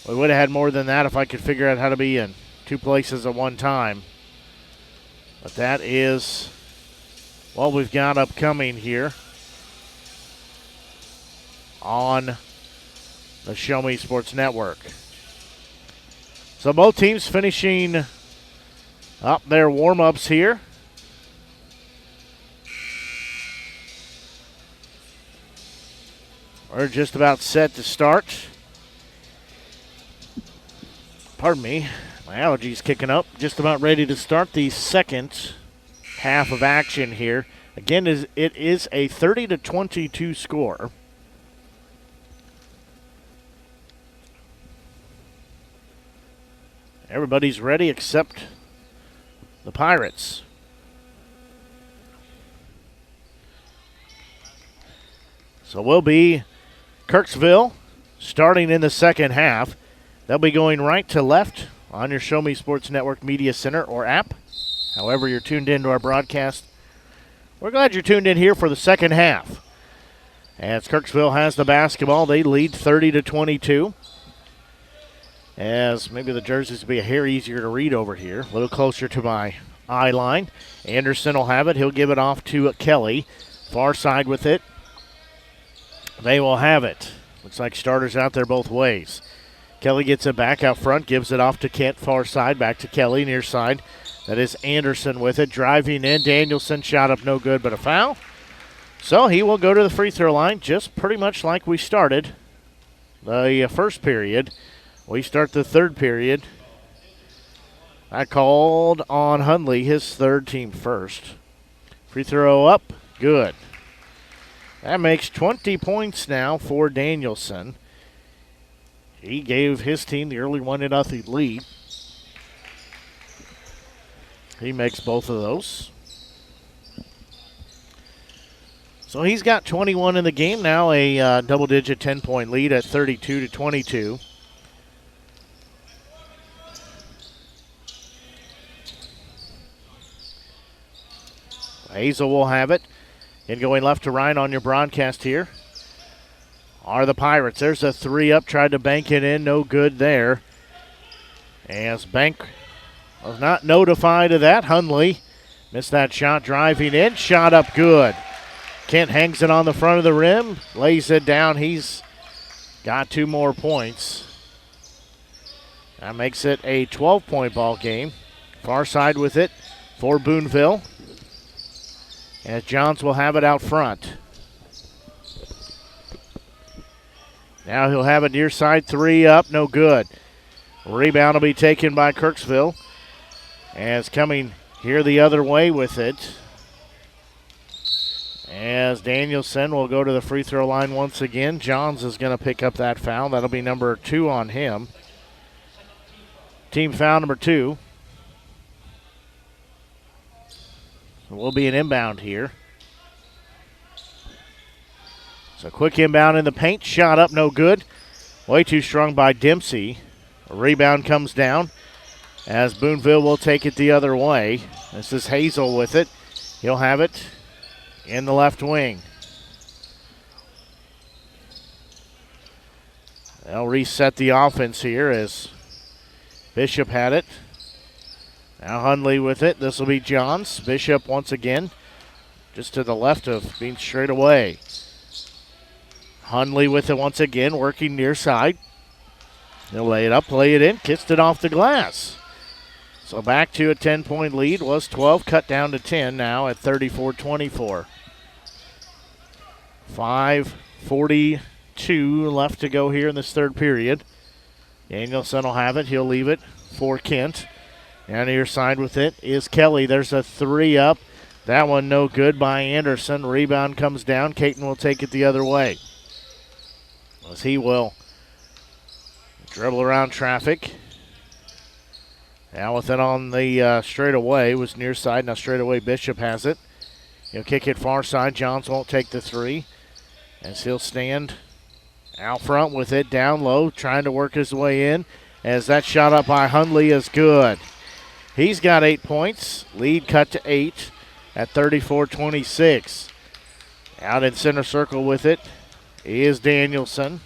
We would have had more than that if I could figure out how to be in 2 places at one time. But that is what we've got upcoming here on the Show Me Sports Network. So both teams finishing up their warm-ups here. We're just about set to start. Pardon me, my allergies kicking up. Just about ready to start the second half of action here. Again, it is a 30-22 score. Everybody's ready except the Pirates. So we'll be Kirksville starting in the second half. They'll be going right to left on your Show Me Sports Network Media Center or app. However you're tuned into our broadcast, we're glad you're tuned in here for the second half. As Kirksville has the basketball, they lead 30-22. As maybe the jerseys will be a hair easier to read over here, a little closer to my eye line. Anderson will have it. He'll give it off to Kelly. Far side with it. They will have it. Looks like starters out there both ways. Kelly gets it back out front, gives it off to Kent. Far side, back to Kelly, near side. That is Anderson with it. Driving in. Danielson shot up no good, but a foul. So he will go to the free throw line just pretty much like we started the first period. We start the third period. I called on Hundley, his third, team first. Free throw up, good. That makes 20 points now for Danielson. He gave his team the early 1-0 lead. He makes both of those. So he's got 21 in the game now, a double-digit 10-point lead at 32-22. Hazel will have it. And going left to right on your broadcast here are the Pirates. There's a three up, tried to bank it in, no good there. As Bank was not notified of that. Hundley missed that shot, driving in, shot up good. Kent hangs it on the front of the rim, lays it down. He's got 2 more points. That makes it a 12-point ball game. Far side with it for Boonville. As Johns will have it out front. Now he'll have a near side three up, no good. Rebound will be taken by Kirksville. As coming here the other way with it. As Danielson will go to the free throw line once again. Johns is going to pick up that foul. That'll be number 2 on him. Team foul number 2. Will be an inbound here. So quick inbound in the paint. Shot up, no good. Way too strong by Dempsey. A rebound comes down as Boonville will take it the other way. This is Hazel with it. He'll have it in the left wing. They'll reset the offense here as Bishop had it. Now Hundley with it. This will be Johns. Bishop once again just to the left of being straight away. Hundley with it once again, working near side. He'll lay it up, lay it in, kissed it off the glass. So back to a 10-point lead. Was 12, cut down to 10 now at 34-24. 5:42 left to go here in this third period. Danielson will have it. He'll leave it for Kent. Down to your side with it is Kelly. There's a three up. That one no good by Anderson. Rebound comes down. Caton will take it the other way. As he will dribble around traffic. Now with it on the straightaway was near side. Now straightaway Bishop has it. He'll kick it far side. Johns won't take the three. As he'll stand out front with it down low, trying to work his way in. As that shot up by Hundley is good. He's got 8 points. Lead cut to 8 at 34-26. Out in center circle with it is Danielson.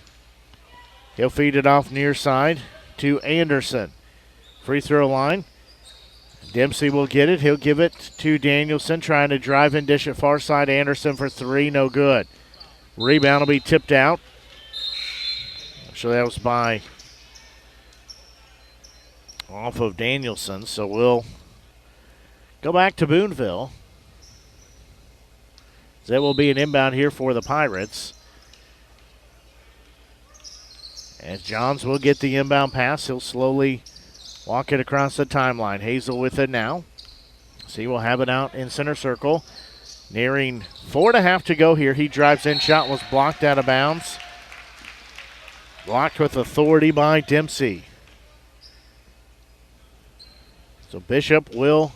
He'll feed it off near side to Anderson. Free throw line. Dempsey will get it. He'll give it to Danielson, trying to drive and dish it far side. Anderson for three, no good. Rebound will be tipped out. Actually, that was by off of Danielson, so we'll go back to Boonville. That will be an inbound here for the Pirates. As Johns will get the inbound pass, he'll slowly walk it across the timeline. Hazel with it now. So he will have it out in center circle. Nearing 4.5 to go here. He drives in, shot was blocked out of bounds. Blocked with authority by Dempsey. So Bishop will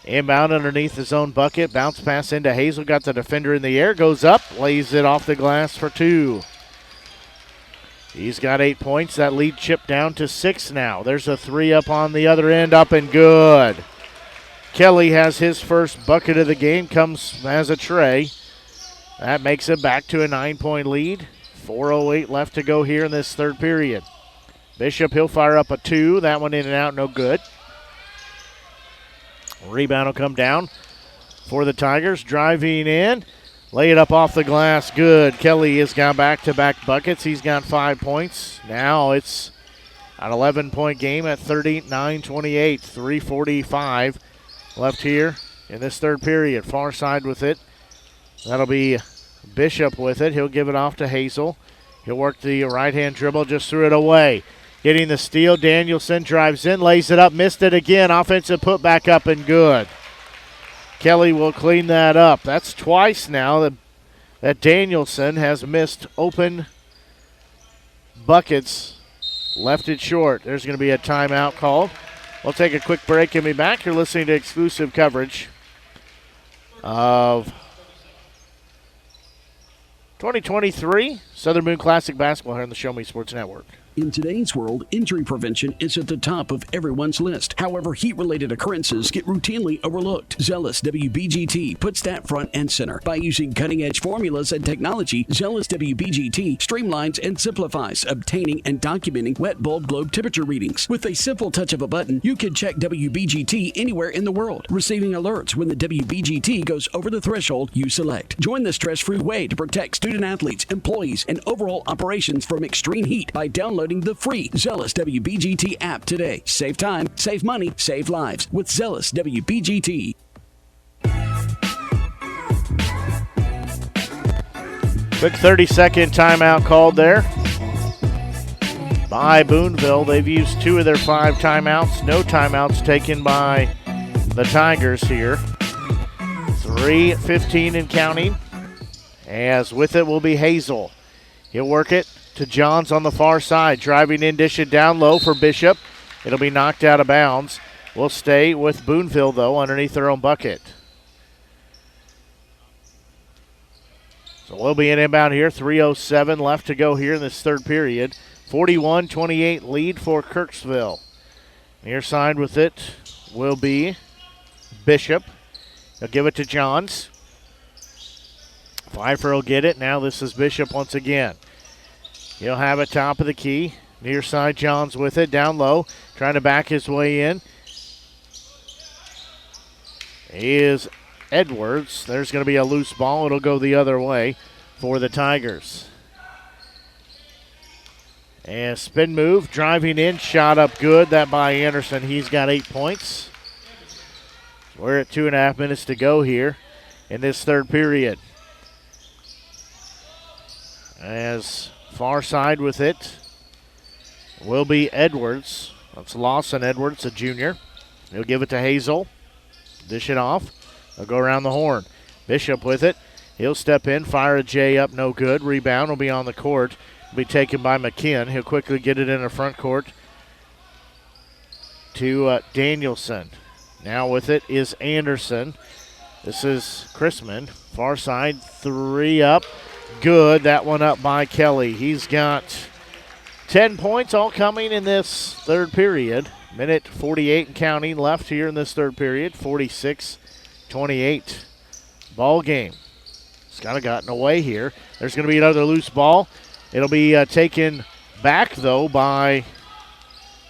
Inbound underneath his own bucket. Bounce pass into Hazel. Got the defender in the air. Goes up. Lays it off the glass for 2. He's got 8 points. That lead chipped down to 6 now. There's a 3 up on the other end. Up and good. Kelly has his first bucket of the game. Comes as a tray. That makes it back to a 9-point lead. 4:08 left to go here in this third period. Bishop, he'll fire up a 2. That one in and out, no good. Rebound will come down for the Tigers. Driving in. Lay it up off the glass. Good. Kelly has got back-to-back buckets. He's got 5 points. Now it's an 11-point game at 39-28. 3:45 left here in this third period. Far side with it. That'll be Bishop with it. He'll give it off to Hazel. He'll work the right-hand dribble. Just threw it away. Getting the steal. Danielson drives in. Lays it up. Missed it again. Offensive putback up and good. Kelly will clean that up. That's twice now that Danielson has missed open buckets. Left it short. There's going to be a timeout called. We'll take a quick break and be back. You're listening to exclusive coverage of 2023 Southern Boone Classic Basketball here on the Show Me Sports Network. In today's world, injury prevention is at the top of everyone's list. However, heat-related occurrences get routinely overlooked. Zealous WBGT puts that front and center. By using cutting-edge formulas and technology, Zealous WBGT streamlines and simplifies obtaining and documenting wet bulb globe temperature readings. With a simple touch of a button, you can check WBGT anywhere in the world, receiving alerts when the WBGT goes over the threshold you select. Join the stress-free way to protect student-athletes, employees, and overall operations from extreme heat by downloading the free Zealous WBGT app today. Save time, save money, save lives with Zealous WBGT. Quick 30-second timeout called there by Boonville. They've used 2 of their 5 timeouts. No timeouts taken by the Tigers here. 3:15 and counting. As with it will be Hazel. He'll work it to Johns on the far side. Driving in, dish it down low for Bishop. It'll be knocked out of bounds. We'll stay with Boonville, though, underneath their own bucket. So we'll be in inbound here. 3:07 left to go here in this third period. 41-28 lead for Kirksville. Near side with it will be Bishop. He'll give it to Johns. Pfeiffer will get it. Now this is Bishop once again. He'll have it top of the key. Near side, Johns with it. Down low, trying to back his way in. Is Edwards. There's going to be a loose ball. It'll go the other way for the Tigers. And spin move, driving in, shot up good. That by Anderson. He's got 8 points. We're at 2.5 minutes to go here in this third period. As far side with it will be Edwards. That's Lawson Edwards, a junior. He'll give it to Hazel. Dish it off. They'll go around the horn. Bishop with it. He'll step in, fire a J up, no good. Rebound will be on the court. Will be taken by McKinn. He'll quickly get it in the front court to Danielson. Now with it is Anderson. This is Chrisman. Far side, 3 up. Good. That one up by Kelly. He's got 10 points all coming in this third period. Minute 48 and counting left here in this third period. 46-28 ball game. It's kind of gotten away here. There's going to be another loose ball. It'll be taken back, though, by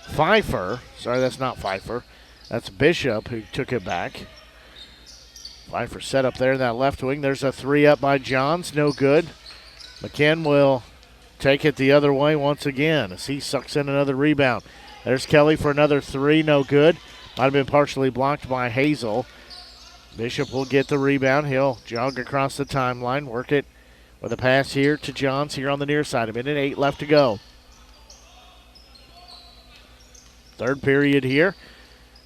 Pfeiffer. Sorry, that's not Pfeiffer. That's Bishop who took it back. Pfeiffer set up there in that left wing. There's a 3 up by Johns. No good. McKinn will take it the other way once again as he sucks in another rebound. There's Kelly for another 3. No good. Might have been partially blocked by Hazel. Bishop will get the rebound. He'll jog across the timeline. Work it with a pass here to Johns here on the near side. A minute 8 left to go. Third period here.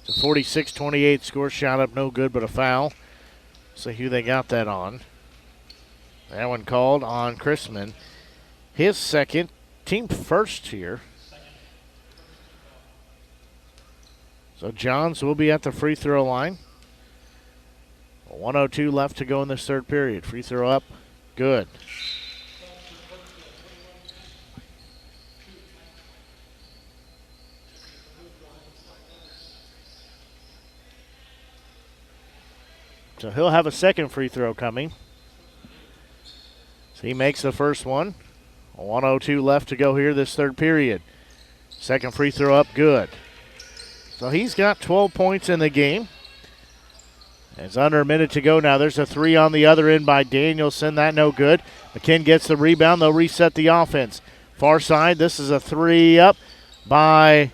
It's a 46-28 score. Shot up no good, but a foul. See who they got that on. That one called on Chrisman. His second, team first here. So Johns will be at the free throw line. 1:02 left to go in this third period. Free throw up, good. So he'll have a second free throw coming. So he makes the first one. 1:02 left to go here this third period. Second free throw up, good. So he's got 12 points in the game. It's under a minute to go now. There's a three on the other end by Danielson. That no good. McKinn gets the rebound. They'll reset the offense. Far side, this is a three up by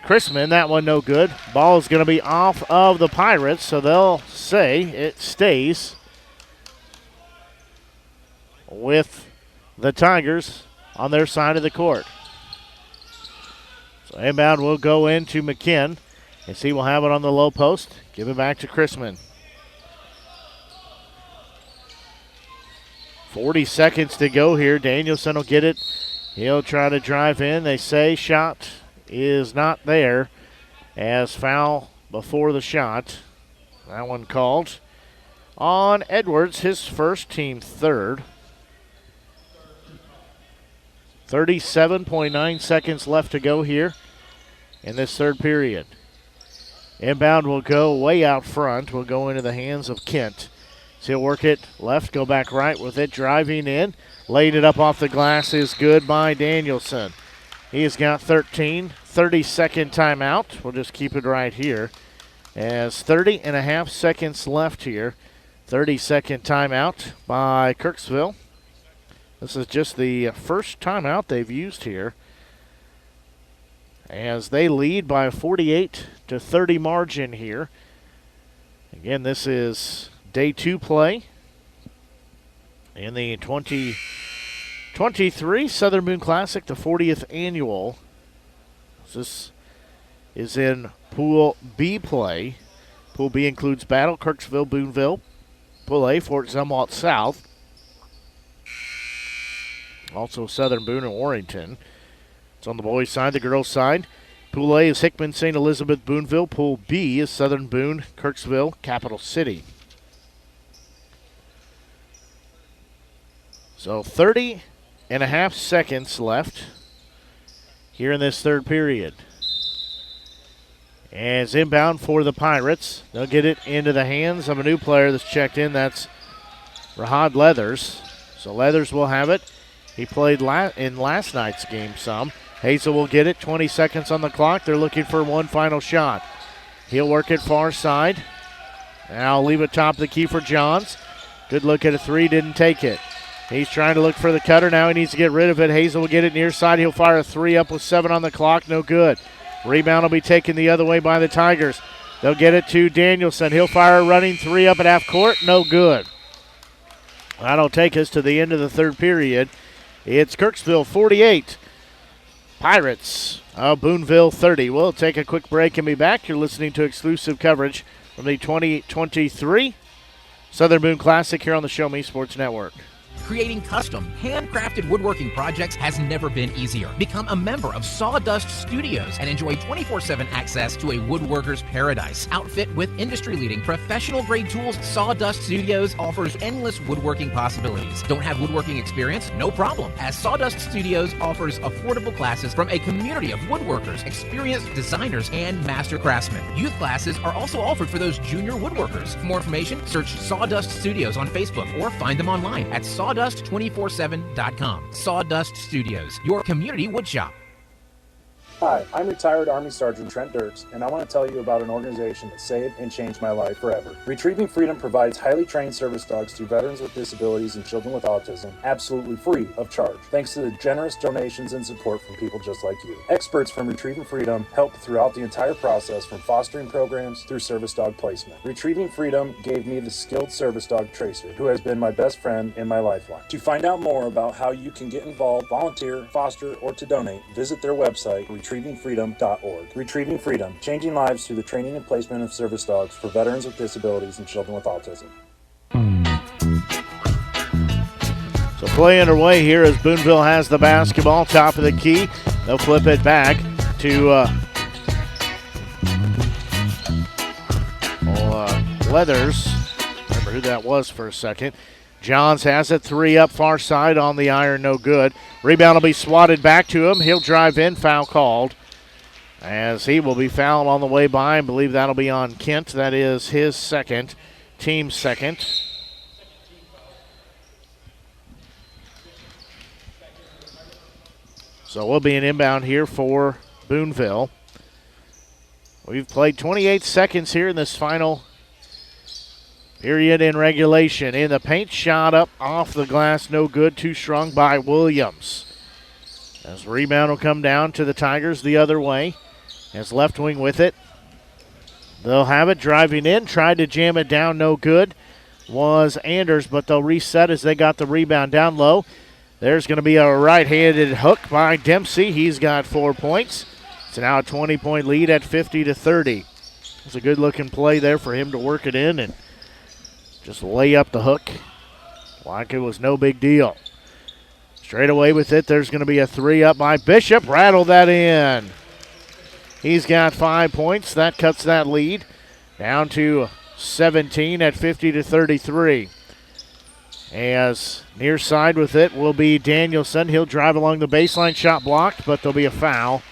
Chrisman. That one no good. Ball is going to be off of the Pirates, so they'll say it stays with the Tigers on their side of the court. So inbound will go into McKinn, as he will have it on the low post. Give it back to Chrisman. 40 seconds to go here. Danielson will get it. He'll try to drive in. They say shot is not there, as foul before the shot. That one called on Edwards, his first, team third. 37.9 seconds left to go here in this third period. Inbound will go way out front. Will go into the hands of Kent. So he'll work it left, go back right with it, driving in. Laid it up off the glass is good by Danielson. He's got 13. 30-second timeout. We'll just keep it right here. As 30.5 seconds left here. 30-second timeout by Kirksville. This is just the first timeout they've used here, as they lead by a 48-30 margin here. Again, this is day 2 play in the 2023 Southern Boone Classic, the 40th annual. This is in Pool B play. Pool B includes Battle, Kirksville, Boonville. Pool A, Fort Zumwalt South. Also Southern Boone and Warrington. It's on the boys' side, the girls' side. Pool A is Hickman, St. Elizabeth, Boonville. Pool B is Southern Boone, Kirksville, Capital City. So 30.5 seconds left here in this third period. As inbound for the Pirates, they'll get it into the hands of a new player that's checked in. That's Rahad Leathers. So Leathers will have it. He played in last night's game some. Hazel will get it. 20 seconds on the clock. They're looking for one final shot. He'll work it far side. Now leave it top of the key for Johns. Good look at a three. Didn't take it. He's trying to look for the cutter. Now he needs to get rid of it. Hazel will get it near side. He'll fire a three up with 7 on the clock. No good. Rebound will be taken the other way by the Tigers. They'll get it to Danielson. He'll fire a running three up at half court. No good. That'll take us to the end of the third period. It's Kirksville 48. Pirates of Boonville 30. We'll take a quick break and be back. You're listening to exclusive coverage from the 2023 Southern Boone Classic here on the Show Me Sports Network. Creating custom, handcrafted woodworking projects has never been easier. Become a member of Sawdust Studios and enjoy 24/7 access to a woodworker's paradise. Outfit with industry-leading professional-grade tools, Sawdust Studios offers endless woodworking possibilities. Don't have woodworking experience? No problem, as Sawdust Studios offers affordable classes from a community of woodworkers, experienced designers, and master craftsmen. Youth classes are also offered for those junior woodworkers. For more information, search Sawdust Studios on Facebook or find them online at sawdust247.com. Sawdust Studios, your community woodshop. Hi, I'm retired Army Sergeant Trent Dirks, and I want to tell you about an organization that saved and changed my life forever. Retrieving Freedom provides highly trained service dogs to veterans with disabilities and children with autism, absolutely free of charge, thanks to the generous donations and support from people just like you. Experts from Retrieving Freedom help throughout the entire process, from fostering programs through service dog placement. Retrieving Freedom gave me the skilled service dog Tracer, who has been my best friend and my lifeline. To find out more about how you can get involved, volunteer, foster, or to donate, visit their website, retrievingfreedom.org. Retrieving Freedom, changing lives through the training and placement of service dogs for veterans with disabilities and children with autism. So play underway here as Boonville has the basketball, top of the key. They'll flip it back to Leathers. Remember, remember who that was for a second. Johns has it, 3 up far side on the iron, no good. Rebound will be swatted back to him. He'll drive in, foul called. As he will be fouled on the way by. I believe that'll be on Kent. That is his second, team second. So we'll be an inbound here for Boonville. We've played 28 seconds here in this final period in regulation. In the paint, shot up off the glass, no good, too strong by Williams. As rebound will come down to the Tigers the other way. As left wing with it. They'll have it, driving in, tried to jam it down, no good. Was Anders, but they'll reset as they got the rebound down low. There's going to be a right-handed hook by Dempsey. He's got 4 points. It's now a 20-point lead at 50-30. It's a good-looking play there for him to work it in and just lay up the hook like it was no big deal. Straight away with it, there's going to be a 3 up by Bishop. Rattle that in. He's got 5 points. That cuts that lead down to 17 at 50-33. As near side with it will be Danielson. He'll drive along the baseline, shot blocked, but there'll be a foul.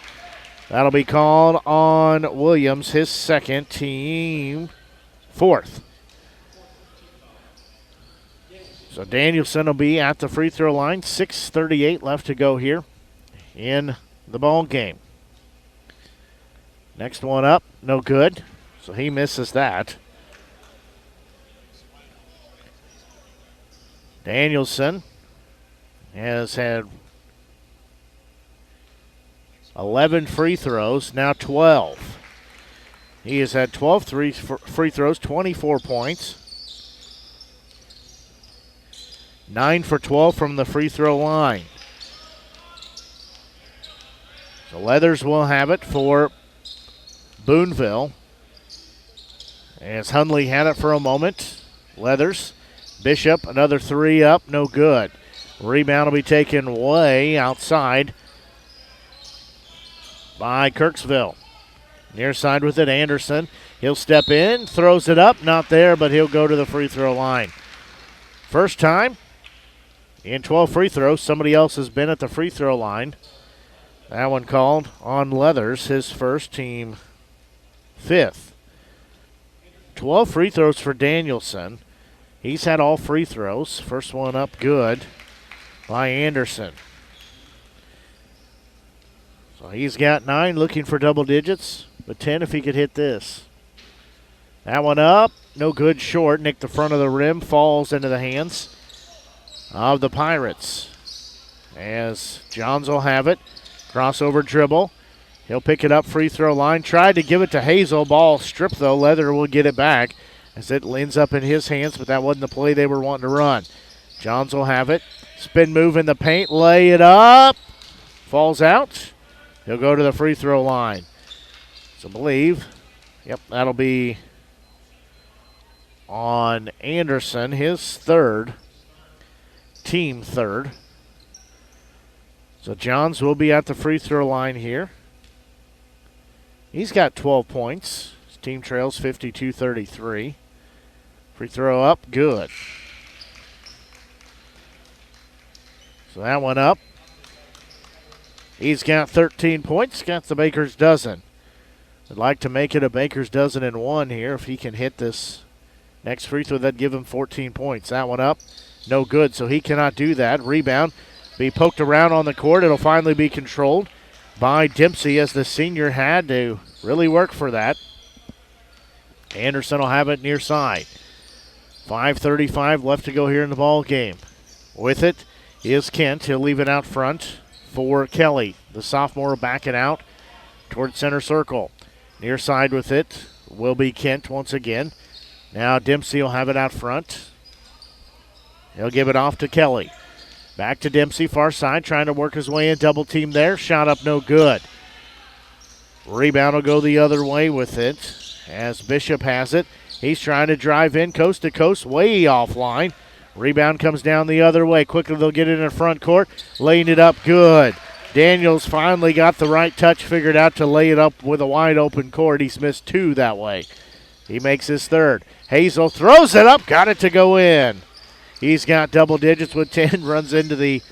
That'll be called on Williams, his second, team fourth. So Danielson will be at the free throw line. 6:38 left to go here in the ball game. Next one up, no good. So he misses that. Danielson has had 11 free throws, now 12. He has had 12 free throws, 24 points. 9 for 12 from the free throw line. So Leathers will have it for Boonville. As Hundley had it for a moment. Leathers. Bishop, another 3 up, no good. Rebound will be taken way outside by Kirksville. Near side with it, Anderson. He'll step in, throws it up, not there, but he'll go to the free throw line. First time in 12 free throws, somebody else has been at the free throw line. That one called on Leathers, his first, team fifth. 12 free throws for Danielson. He's had all free throws. First one up good by Anderson. So he's got 9, looking for double digits, but 10 if he could hit this. That one up, no good, short. Nicked the front of the rim, falls into the hands of the Pirates. As Johns will have it. Crossover dribble. He'll pick it up, free throw line. Tried to give it to Hazel. Ball stripped, though. Leather will get it back as it ends up in his hands, but that wasn't the play they were wanting to run. Johns will have it. Spin move in the paint. Lay it up. Falls out. He'll go to the free throw line. So believe, yep, that'll be on Anderson, his third, team third. So Johns will be at the free throw line here. He's got 12 points. His team trails 52-33. Free throw up, good. So that one up. He's got 13 points, got the Baker's dozen. I'd like to make it a Baker's dozen and one here. If he can hit this next free throw, that'd give him 14 points. That one up, no good, so he cannot do that. Rebound, be poked around on the court. It'll finally be controlled by Dempsey, as the senior had to really work for that. Anderson will have it near side. 5:35 left to go here in the ball game. With it is Kent. He'll leave it out front for Kelly. The sophomore will back it out towards center circle. Near side with it will be Kent once again. Now Dempsey will have it out front. He'll give it off to Kelly. Back to Dempsey, far side, trying to work his way in. Double team there. Shot up, no good. Rebound will go the other way with it as Bishop has it. He's trying to drive in coast to coast, way offline. Rebound comes down the other way. Quickly they'll get it in front court. Laying it up good. Daniels finally got the right touch figured out to lay it up with a wide open court. He's missed 2 that way. He makes his third. Hazel throws it up, got it to go in. He's got double digits with 10, runs into the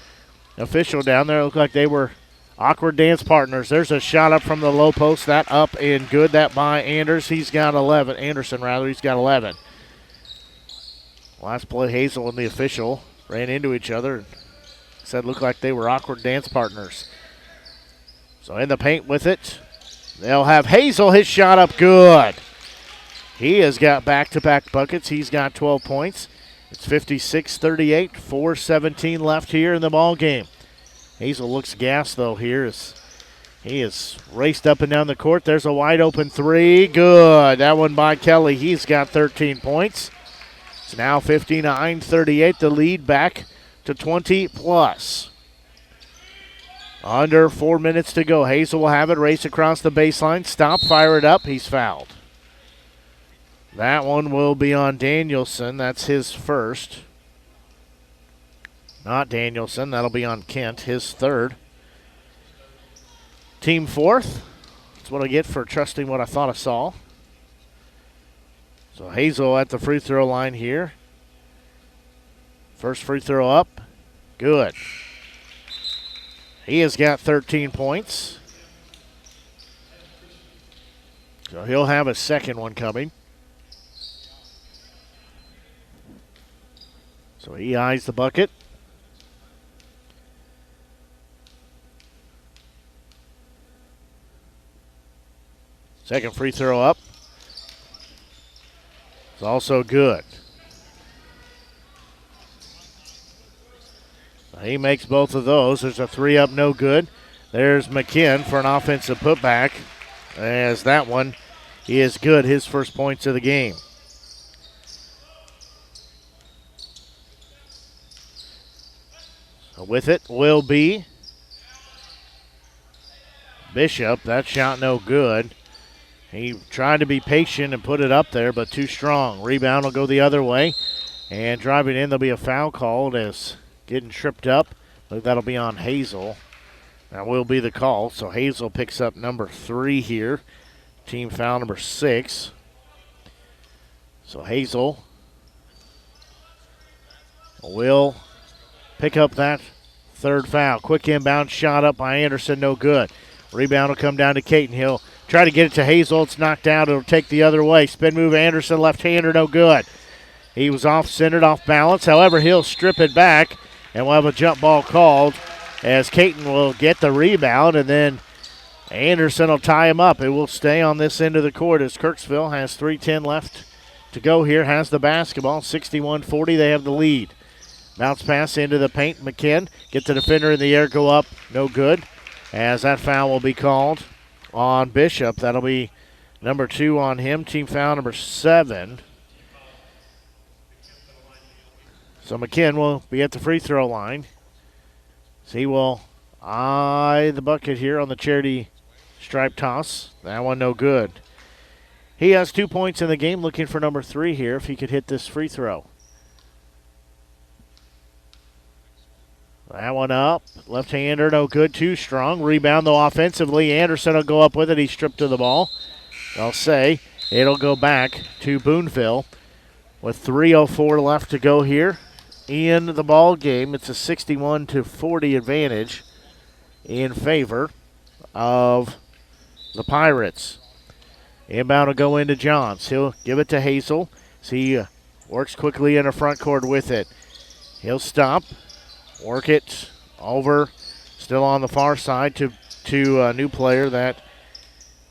official down there. Looked like they were awkward dance partners. There's a shot up from the low post. That up and good. That by Anderson. He's got 11. Anderson, rather. He's got 11. Last play, Hazel and the official ran into each other. Said looked like they were awkward dance partners. So in the paint with it. They'll have Hazel. His shot up good. He has got back-to-back buckets. He's got 12 points. It's 56-38, 4:17 left here in the ball game. Hazel looks gassed, though, here. He is raced up and down the court. There's a wide-open three. Good. That one by Kelly. He's got 13 points. It's now 59-38. The lead back to 20+. Under 4 minutes to go. Hazel will have it. Race across the baseline. Stop. Fire it up. He's fouled. That one will be on Danielson. That's his first. Not Danielson. That'll be on Kent, his third. Team fourth. That's what I get for trusting what I thought I saw. So Hazel at the free throw line here. First free throw up. Good. He has got 13 points. So he'll have a second one coming. So he eyes the bucket. Second free throw up. It's also good. So he makes both of those. There's a three up, no good. There's McKinn for an offensive putback. As that one is good, his first points of the game. With it will be Bishop. That shot no good. He tried to be patient and put it up there, but too strong. Rebound will go the other way. And driving in, there'll be a foul called as getting tripped up. That'll be on Hazel. That will be the call. So Hazel picks up number 3 here. Team foul number 6. So Hazel will pick up that third foul. Quick inbound shot up by Anderson, no good. Rebound will come down to Caton. He'll try to get it to Hazel. It's knocked out. It'll take the other way. Spin move Anderson, left-hander, no good. He was off-centered, off balance. However, he'll strip it back, and we'll have a jump ball called as Caton will get the rebound, and then Anderson will tie him up. It will stay on this end of the court as Kirksville has 3:10 left to go here, has the basketball. 61-40, they have the lead. Bounce pass into the paint. McKinn gets the defender in the air, go up. No good. As that foul will be called on Bishop. That'll be number 2 on him. Team foul number 7. So McKinn will be at the free throw line. So he will eye the bucket here on the charity stripe toss. That one no good. He has 2 points in the game, looking for number 3 here if he could hit this free throw. That one up. Left-hander, no good. Too strong. Rebound, though, offensively. Anderson will go up with it. He's stripped to the ball. I'll say it'll go back to Boonville with 3:04 left to go here in the ball game. It's a 61-40 advantage in favor of the Pirates. Inbound will go into Johns. He'll give it to Hazel. He works quickly in the front court with it. He'll stop. Work it over, still on the far side to a new player that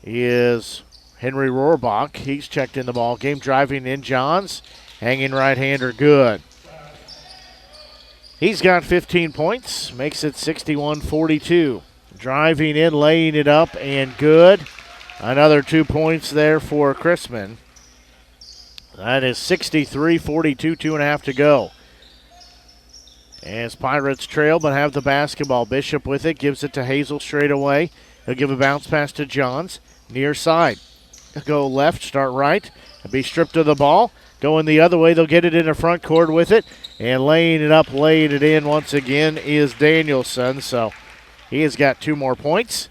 is Henry Rohrbach. He's checked in the ball game, driving in Johns, hanging right-hander, good. He's got 15 points, makes it 61-42. Driving in, laying it up, and good. Another 2 points there for Chrisman. That is 63-42, 2.5 to go. As Pirates trail but have the basketball. Bishop with it, gives it to Hazel straight away. He'll give a bounce pass to Johns, near side. He'll go left, start right, and be stripped of the ball. Going the other way, they'll get it in the front court with it. And laying it up, laying it in once again is Danielson. So he has got 2 more points.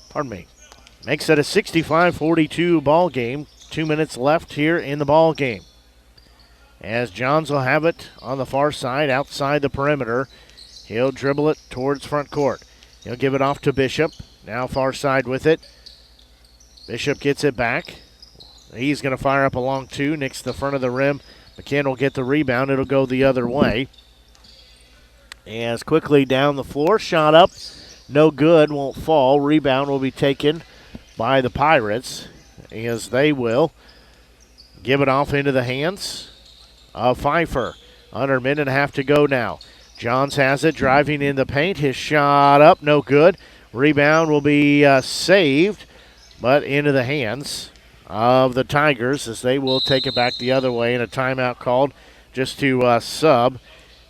Pardon me. Makes it a 65-42 ball game. 2 minutes left here in the ball game. As Johns will have it on the far side, outside the perimeter. He'll dribble it towards front court. He'll give it off to Bishop. Now far side with it. Bishop gets it back. He's going to fire up a long two. Nicks the front of the rim. McKinn will get the rebound. It'll go the other way. As quickly down the floor. Shot up. No good. Won't fall. Rebound will be taken by the Pirates, as they will give it off into the hands of Pfeiffer. Under a minute and a half to go now. Johns has it, driving in the paint. His shot up, no good. Rebound will be saved, but into the hands of the Tigers, as they will take it back the other way, and a timeout called just to sub,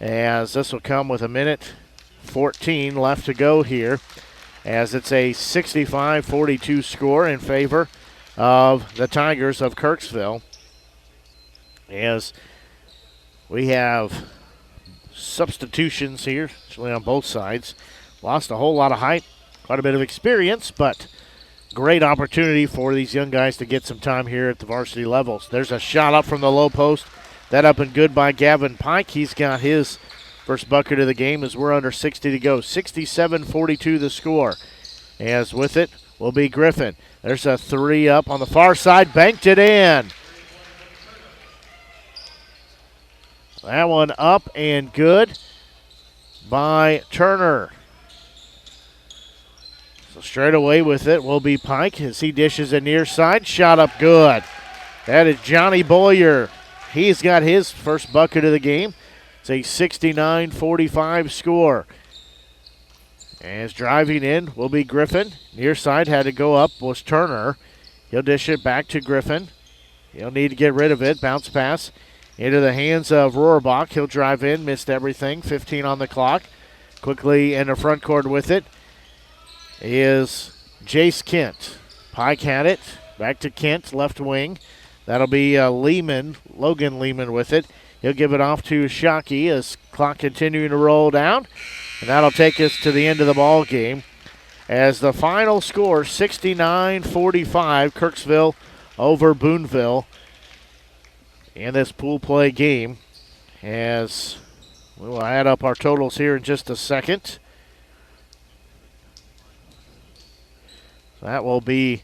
as this will come with a minute 14 left to go here, as it's a 65-42 score in favor of the Tigers of Kirksville. As we have substitutions here, actually on both sides. Lost a whole lot of height, quite a bit of experience, but great opportunity for these young guys to get some time here at the varsity levels. There's a shot up from the low post. That up and good by Gavin Pike. He's got his first bucket of the game as we're under 60 to go. 67-42 the score. As with it will be Griffin. There's a three up on the far side. Banked it in. That one up and good by Turner. So straight away with it will be Pike as he dishes it near side. Shot up good. That is Johnny Boyer. He's got his first bucket of the game. It's a 69-45 score. As driving in will be Griffin. Near side had to go up was Turner. He'll dish it back to Griffin. He'll need to get rid of it. Bounce pass into the hands of Rohrbach. He'll drive in, missed everything. 15 on the clock. Quickly in the front court with it is Jace Kent. Pike had it. Back to Kent, left wing. That'll be Logan Lehman with it. He'll give it off to Shockey as clock continuing to roll down. And that'll take us to the end of the ball game. As the final score, 69-45, Kirksville over Boonville in this pool play game. As we will add up our totals here in just a second. That will be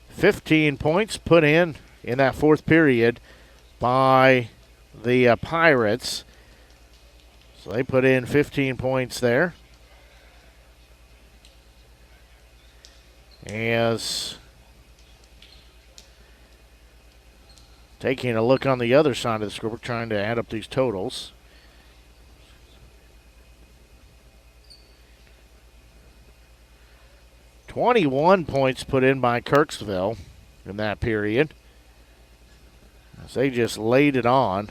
15 points put in that fourth period by the Pirates. So they put in 15 points there. As taking a look on the other side of the score, we're trying to add up these totals. $21 points put in by Kirksville in that period, as they just laid it on.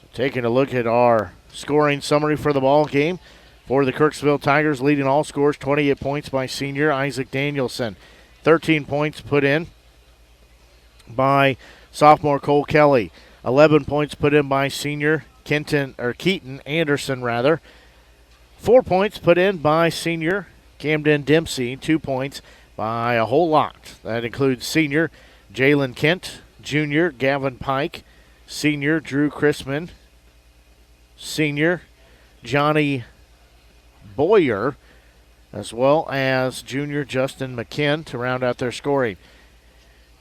So taking a look at our scoring summary for the ball game. For the Kirksville Tigers, leading all scores, 28 points by senior Isaac Danielson. 13 points put in by sophomore Cole Kelly. 11 points put in by senior Keaton Anderson. 4 points put in by senior Camden Dempsey. 2 points by a whole lot. That includes senior Jalen Kent, junior Gavin Pike, senior Drew Chrisman, senior Johnny Boyer, as well as junior Justin McKinn to round out their scoring.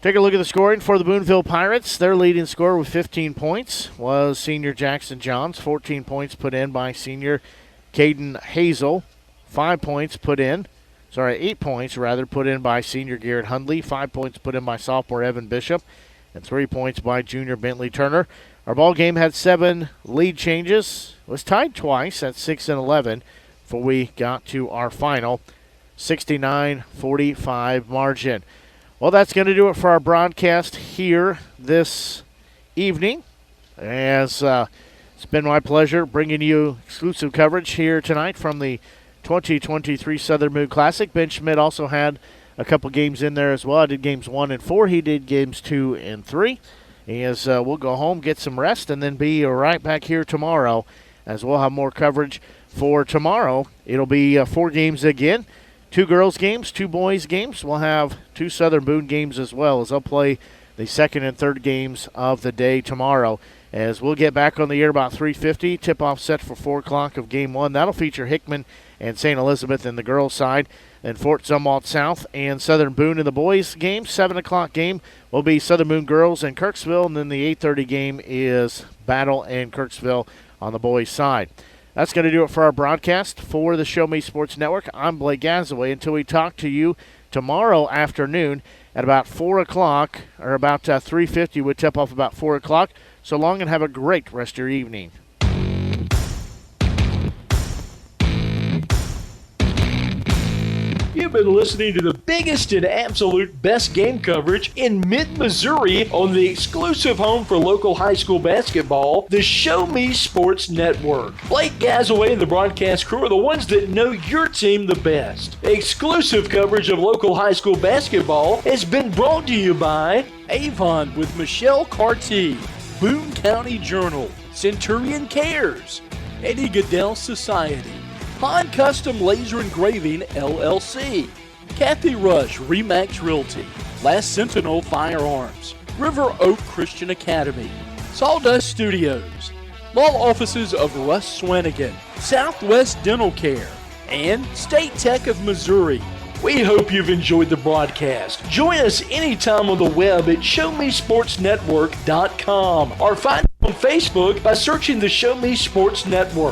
Take a look at the scoring for the Boonville Pirates. Their leading scorer with 15 points was senior Jackson Johns. 14 points put in by senior Caden Hazel. 8 points put in by senior Garrett Hundley. 5 points put in by sophomore Evan Bishop. And 3 points by junior Bentley Turner. Our ball game had 7 lead changes. It was tied twice at 6 and 11 before we got to our final 69-45 margin. Well, that's going to do it for our broadcast here this evening. As it's been my pleasure bringing you exclusive coverage here tonight from the 2023 Southern Moon Classic. Ben Schmidt also had a couple games in there as well. I did games 1 and 4. He did games 2 and 3. As we'll go home, get some rest, and then be right back here tomorrow as we'll have more coverage for tomorrow, it'll be 4 games again. 2 girls games, 2 boys games. We'll have 2 Southern Boone games as well, as they'll play the second and third games of the day tomorrow. As we'll get back on the air about 3:50, tip-off set for 4 o'clock of Game 1. That'll feature Hickman and St. Elizabeth in the girls' side, and Fort Zumwalt South and Southern Boone in the boys' game. 7 o'clock game will be Southern Boone girls and Kirksville, and then the 8:30 game is Battle and Kirksville on the boys' side. That's going to do it for our broadcast for the Show Me Sports Network. I'm Blake Gazaway until we talk to you tomorrow afternoon at about 4 o'clock, or about 3:50 would tip off about 4 o'clock. So long and have a great rest of your evening. You've been listening to the biggest and absolute best game coverage in mid-Missouri on the exclusive home for local high school basketball, the Show Me Sports Network. Blake Gazaway and the broadcast crew are the ones that know your team the best. Exclusive coverage of local high school basketball has been brought to you by Avon with Michelle Carty, Boone County Journal, Centurion Cares, Eddie Goodell Society, Han Custom Laser Engraving, LLC, Kathy Rush, Remax Realty, Last Sentinel Firearms, River Oak Christian Academy, Sawdust Studios, Law Offices of Russ Swanigan, Southwest Dental Care, and State Tech of Missouri. We hope you've enjoyed the broadcast. Join us anytime on the web at ShowMeSportsNetwork.com or find us on Facebook by searching the Show Me Sports Network.